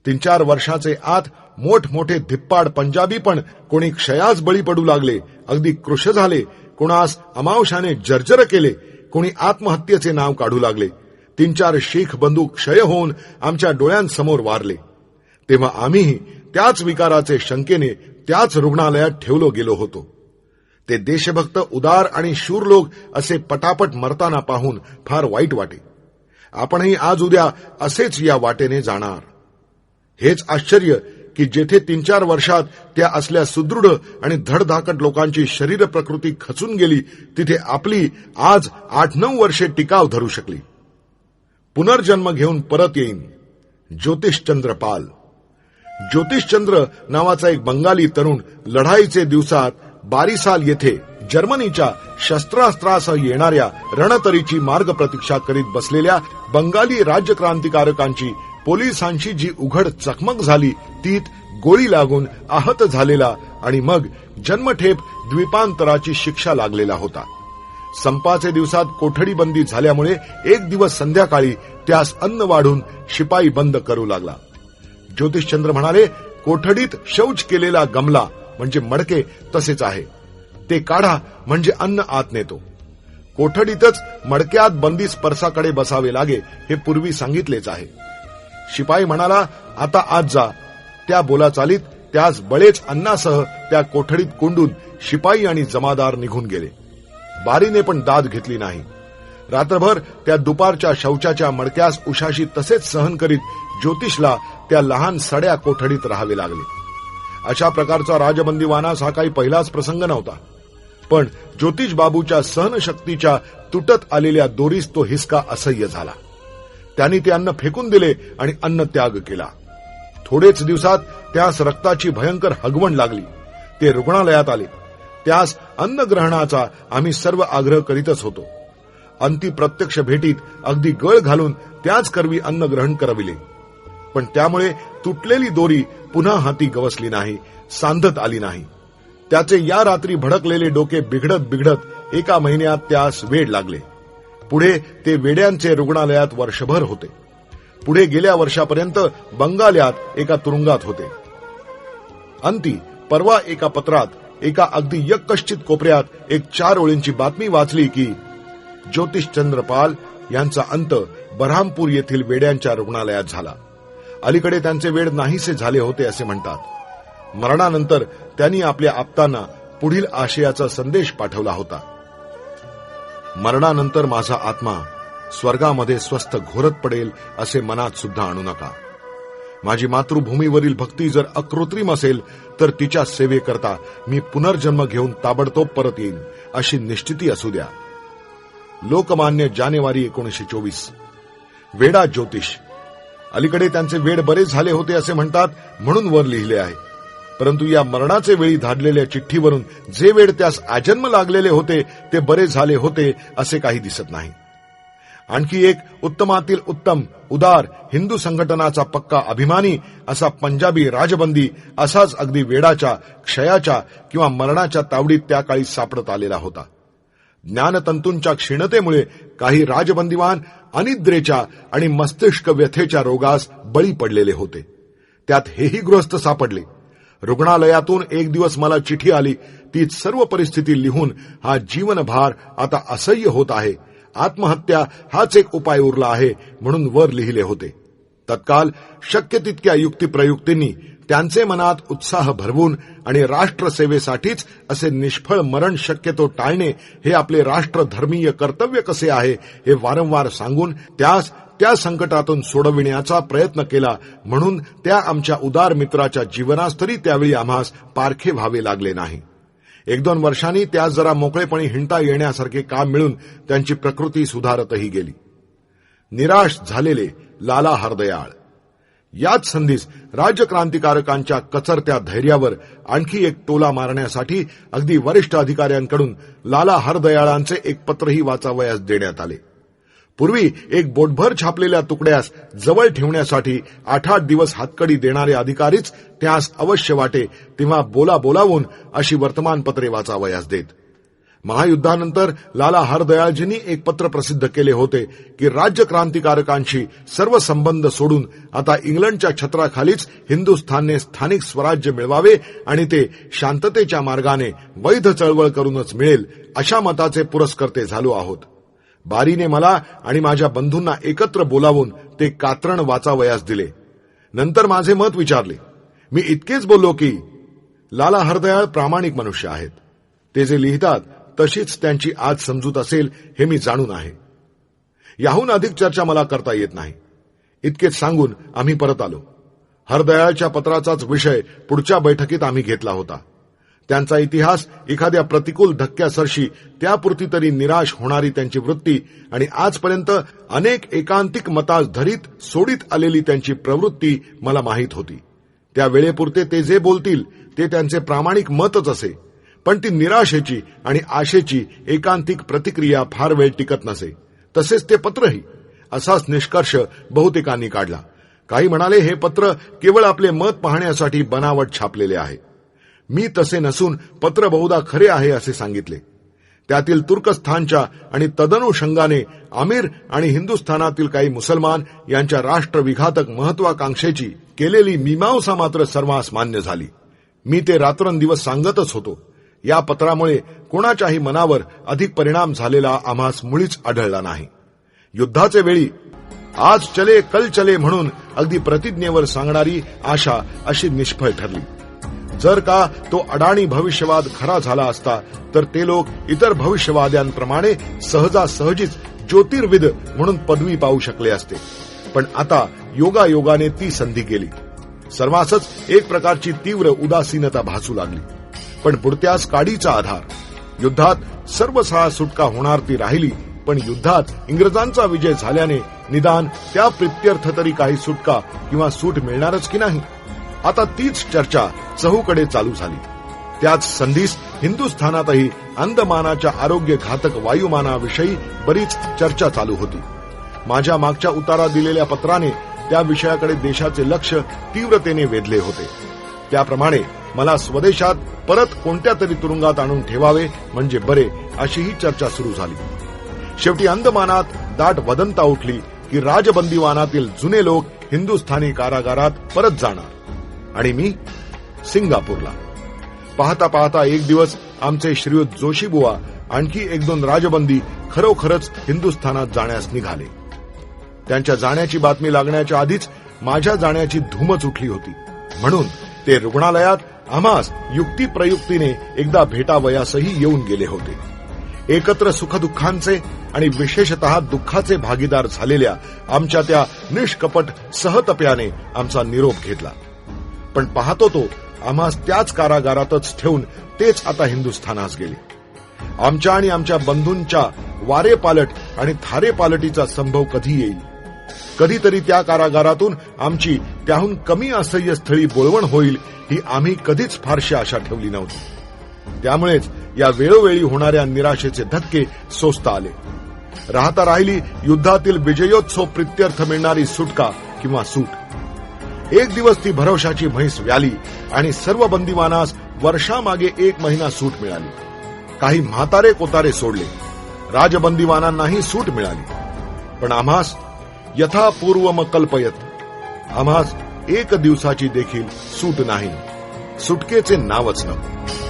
3-4 वर्षाचे आत मोठमोठे धिप्पाड पंजाबी पण कोणी क्षयास बळी पडू लागले, अगदी कृश झाले, कोणास अमावशाने जर्जर केले, कोणी आत्महत्येचे नाव काढू लागले. 3-4 शीख बंधू क्षय होऊन आमच्या डोळ्यांसमोर वारले. तेव्हा आम्हीही त्याच विकाराचे शंकेने त्याच रुग्णालयात ठेवलो गेलो होतो. ते देशभक्त, उदार आणि शूर लोक असे पटापट मरताना पाहून फार वाईट वाटे. आपणही आज उद्या असेच या वाटेने जाणार. हेच आश्चर्य की जेथे 3-4 वर्षात त्या असल्या सुदृढ आणि धडधाकट लोकांची शरीर प्रकृती खचून गेली, तिथे आपली आज 8-9 वर्षे टिकाव धरू शकली. पुनर्जन्म घेऊन परत येईन. ज्योतिषचंद्र पाल. ज्योतिषचंद्र नावाचा एक बंगाली तरुण लढाईचे दिवसात बारिसाल येथे जर्मनीच्या शस्त्रास्त्रासह येणाऱ्या रणतरीची मार्ग प्रतीक्षा करीत बसलेल्या बंगाली राज्यक्रांतिकारकांची पोलिसांशी जी उघड चकमक झाली तीत गोळी लागून आहत झालेला आणि मग जन्मठेप द्वीपांतराची शिक्षा लागलेला होता. संपाचे दिवसात कोठडी बंदी झाल्यामुळे एक दिवस संध्याकाळी त्यास अन्न वाढून शिपाई बंद करू लागला. ज्योतिषचंद्र म्हणाले, कोठडीत शौच केलेला गमला म्हणजे मडके तसेच आहे, ते काढा म्हणजे अन्न आत नेतो. कोठडीतच मडक्यात बंदीस परसाकडे बसावे लागे हे पूर्वी सांगितलेच आहे. शिपाई म्हणाला, आता आत जा. त्या बोलाचालीत त्यास बळेच अन्नासह त्या कोठडीत कोंडून शिपाई आणि जमादार निघून गेले. बारीने पण दाद घेतली नाही. रात्रभर त्या दुपारच्या शौचाच्या मडक्यास उशाशी तसेच सहन करीत ज्योतिषला त्या लहान सड्या कोठडीत राहावे लागले. अशा प्रकारचा राजबंदीवानास हा काही पहिलाच प्रसंग नव्हता. पण ज्योतिष बाबूच्या सहनशक्तीच्या तुटत आलेल्या दोरीस तो हिसका असह्य झाला. त्यांनी ते अन्न फेकून दिले आणि अन्न त्याग केला. थोडेच दिवसात त्यास रक्ताची भयंकर हगवण लागली. ते रुग्णालयात आले. त्यास अन्नग्रहणाचा आम्ही सर्व आग्रह करीतच होतो. अंती प्रत्यक्ष भेटीत अगदी गळ घालून त्याच करवी अन्न ग्रहण करविले. पण त्यामुळे तुटलेली दोरी पुन्हा हाती गवसली नाही, सांधत आली नाही. त्याचे या रात्री भडकलेले डोके बिघडत बिघडत एका महिन्यात त्यास वेड लागले. पुढे ते वेड्यांचे रुग्णालयात वर्षभर होते. पुढे गेल्या वर्षापर्यंत बंगाल्यात एका तुरुंगात होते. अंती परवा एका पत्रात एका अगदी यक्कश्चित कोपऱ्यात एक 4 ओळींची बातमी वाचली की ज्योतिषचंद्र पाल यांचा अंत बऱ्हामपूर येथील वेड्यांच्या रुग्णालयात झाला. अलीकडे त्यांचे वेड नाहीसे झाले होते असे म्हणतात. मरणानंतर त्यांनी आपल्या आप्तांना पुढील आशयाचा संदेश पाठवला होता. मरणानंतर माझा आत्मा स्वर्गामध्ये स्वस्थ घोरत पडेल असे मनात सुद्धा आणू नका. माझी मातृभूमीवरील भक्ती जर अकृत्रिम असेल तर तिच्या सेवेकरता मी पुनर्जन्म घेऊन ताबडतोब परत येईन अशी निश्चिती असू द्या. लोकमान्य जानेवारी 1924. वेडा ज्योतिष. अलीकडे त्यांचे वेड बरे झाले होते असे म्हणतात म्हणून वर लिहिले आहे. परंतु या मरणाचे वेळी धाडलेल्या चिठ्ठीवरून जे वेड त्यास आजन्म लागलेले होते ते बरे झाले होते असे काही दिसत नाही. आणखी एक उत्तमातील उत्तम उदार हिंदू संघटनाचा पक्का अभिमानी असा पंजाबी राजबंदी असाच अगदी वेडाच्या, क्षयाच्या किंवा मरणाच्या तावडीत त्या काळी सापडत आलेला होता. ज्ञानतंतूंच्या क्षीणतेमुळे काही राजबंदीवान अनिद्रेच्या आणि मस्तिष्क व्यथेच्या रोगास बळी पडलेले होते. त्यात हेही गृहस्थ सापडले. रुग्णालयातून एक दिवस मला चिठी आली. तीच सर्व परिस्थिती लिहून हा जीवनभार आता असह्य होत आहे, आत्महत्या हाच एक उपाय उरला आहे म्हणून वर लिहिले होते. तत्काल शक्य तितक्या युक्तिप्रयुक्तींनी त्यांचे मनात उत्साह भरवून आणि राष्ट्रसेवेसाठीच असे निष्फळ मरण शक्यतो टाळणे हे आपले राष्ट्रधर्मीय कर्तव्य कसे आहे हे वारंवार सांगून त्यास त्या संकटातून सोडविण्याचा प्रयत्न केला. म्हणून त्या आमच्या उदार मित्राच्या जीवनास तरी त्यावेळी आम्हास पारखे व्हावे लागले नाही. 1-2 वर्षांनी त्यास जरा मोकळेपणी हिंडता येण्यासारखे काम मिळून त्यांची प्रकृती सुधारतही गेली. निराश झालेले लाला हरदयाळ. याच संधीस राज्यक्रांतिकारकांच्या कचरत्या धैर्यावर आणखी एक टोला मारण्यासाठी अगदी वरिष्ठ अधिकाऱ्यांकडून लाला हरदयाळांचे एक पत्रही वाचावयास देण्यात आले. पूर्वी एक बोटभर छापलेल्या तुकड्यास जवळ ठेवण्यासाठी 8-8 दिवस हातकडी देणारे अधिकारीच त्यास अवश्य वाटे तेव्हा बोलावून अशी वर्तमानपत्रे वाचावयास देत. महायुद्धानंतर लाला हरदयाळजींनी एक पत्र प्रसिद्ध केले होते की राज्यक्रांतिकारकांशी सर्व संबंध सोडून आता इंग्लंडच्या छत्राखालीच हिंदुस्थानने स्थानिक स्वराज्य मिळवावे आणि ते शांततेच्या मार्गाने वैध चळवळ करूनच मिळेल अशा मताचे पुरस्कर्ते झालो आहोत. बारीने मला आणि माझ्या बंधूंना एकत्र बोलावून ते कात्रण वाचावयास दिले. नंतर माझे मत विचारले. मी इतकेच बोललो की लाला हरदयाळ प्रामाणिक मनुष्य आहेत. ते जे लिहितात तशीच त्यांची आज समजूत असेल हे मी जाणून आहे. याहून अधिक चर्चा मला करता येत नाही. इतकेच सांगून आम्ही परत आलो. हरदयाळच्या पत्राचाच विषय पुढच्या बैठकीत आम्ही घेतला होता. त्यांचा इतिहास एखाद्या प्रतिकूल धक्क्यासरशी त्यापुरती तरी निराश होणारी त्यांची वृत्ती आणि आजपर्यंत अनेक एकांतिक मतास धरीत सोडीत आलेली त्यांची प्रवृत्ती मला माहीत होती. त्या वेळेपुरते ते जे बोलतील ते त्यांचे प्रामाणिक मतच असे. पण ती निराशेची आणि आशेची एकांतिक प्रतिक्रिया फार वेळ टिकत नसे. तसेच ते पत्रही. असाच निष्कर्ष बहुतेकांनी काढला. काही म्हणाले हे पत्र केवळ आपले मत पाहण्यासाठी बनावट छापलेले आहे. मी तसे नसून पत्र बहुधा खरे आहे असे सांगितले. त्यातील तुर्कस्थानच्या आणि तदनुषंगाने आमिर आणि हिंदुस्थानातील काही मुसलमान यांच्या राष्ट्रविघातक महत्वाकांक्षेची केलेली मीमांसा मात्र सर्वांस मान्य झाली. मी ते रात्रंदिवस सांगतच होतो. या पत्रामुळे कोणाच्याही मनावर अधिक परिणाम झालेला आम्हास मुळीच आढळला नाही. युद्धाचे वेळी आज चले कल चले म्हणून अगदी प्रतिज्ञेवर सांगणारी आशा अशी निष्फळ ठरली. जर का तो अडाणी भविष्यवाद खरा झाला असता तर ते लोक इतर भविष्यवाद्यांप्रमाणे सहजासहजीच ज्योतिर्विद म्हणून पदवी पाहू शकले असते. पण आता योगायोगाने ती संधी गेली. सर्वांसच एक प्रकारची तीव्र उदासीनता भासू लागली. पण पुढत्याच काडीचा आधार. युद्धात सर्वसहा सुटका होणार ती राहिली. पण युद्धात इंग्रजांचा विजय झाल्याने निदान त्या प्रित्यर्थ तरी काही सुटका किंवा सूट मिळणारच की नाही. आता तीच चर्चा चहूकडे चालू झाली. त्याच संधीस हिंदुस्थानातही अंदमानाच्या आरोग्य घातक वायुमानाविषयी बरीच चर्चा चालू होती. माझ्या मागच्या उतारा दिलेल्या पत्राने त्या विषयाकडे देशाचे लक्ष तीव्रतेने वेधले होते. त्याप्रमाणे मला स्वदेशात परत कोणत्या तरी तुरुंगात आणून ठेवावे म्हणजे बरे अशीही चर्चा सुरू झाली. शेवटी अंदमानात दाट वदंता उठली की राजबंदीवानातील जुने लोक हिंदुस्थानी कारागारात परत जाणार आणि मी सिंगापूरला. पाहता पाहता एक दिवस आमचे श्रीयुत जोशीबुवा आणखी एक दोन राजबंदी खरोखरच हिंदुस्थानात जाण्यास निघाले. त्यांच्या जाण्याची बातमी लागण्याच्या आधीच माझ्या जाण्याची धूमच उठली होती. म्हणून ते रुग्णालयात आम्हास युक्तिप्रयुक्तीने एकदा भेटावयासही येऊन गेले होते. एकत्र सुखदुःखांचे आणि विशेषतः दुःखाचे भागीदार झालेल्या आमच्या त्या निष्कपट सहतप्याने आमचा निरोप घेतला. पण पाहतो तो आम्हास त्याच कारागारातच ठेवून तेच आता हिंदुस्थानास गेले. आमच्या आणि आमच्या बंधूंच्या वारेपालट आणि थारेपालटीचा संभव कधी येईल. कधीतरी त्या कारागारातून आमची त्याहून कमी असह्य स्थळी बोलवण होईल ही आम्ही कधीच फारशी आशा ठेवली नव्हती. त्यामुळेच या वेळोवेळी होणाऱ्या निराशेचे धक्के सोसता आले. राहता राहिली युद्धातील विजयोत्सव प्रित्यर्थ मिळणारी सुटका किंवा सूट. एक दिवस ती भरवशाची म्हैस व्याली आणि सर्व बंदीवानास वर्षामागे 1 महिना सूट मिळाली. काही म्हातारे कोतारे सोडले. राजबंदीवानांनाही सूट मिळाली. पण आम्हास यथापूर्वम कल्पयत आम्हास 1 दिवसाची देखील सूट नाही. सुटकेचे नावच नव्हते.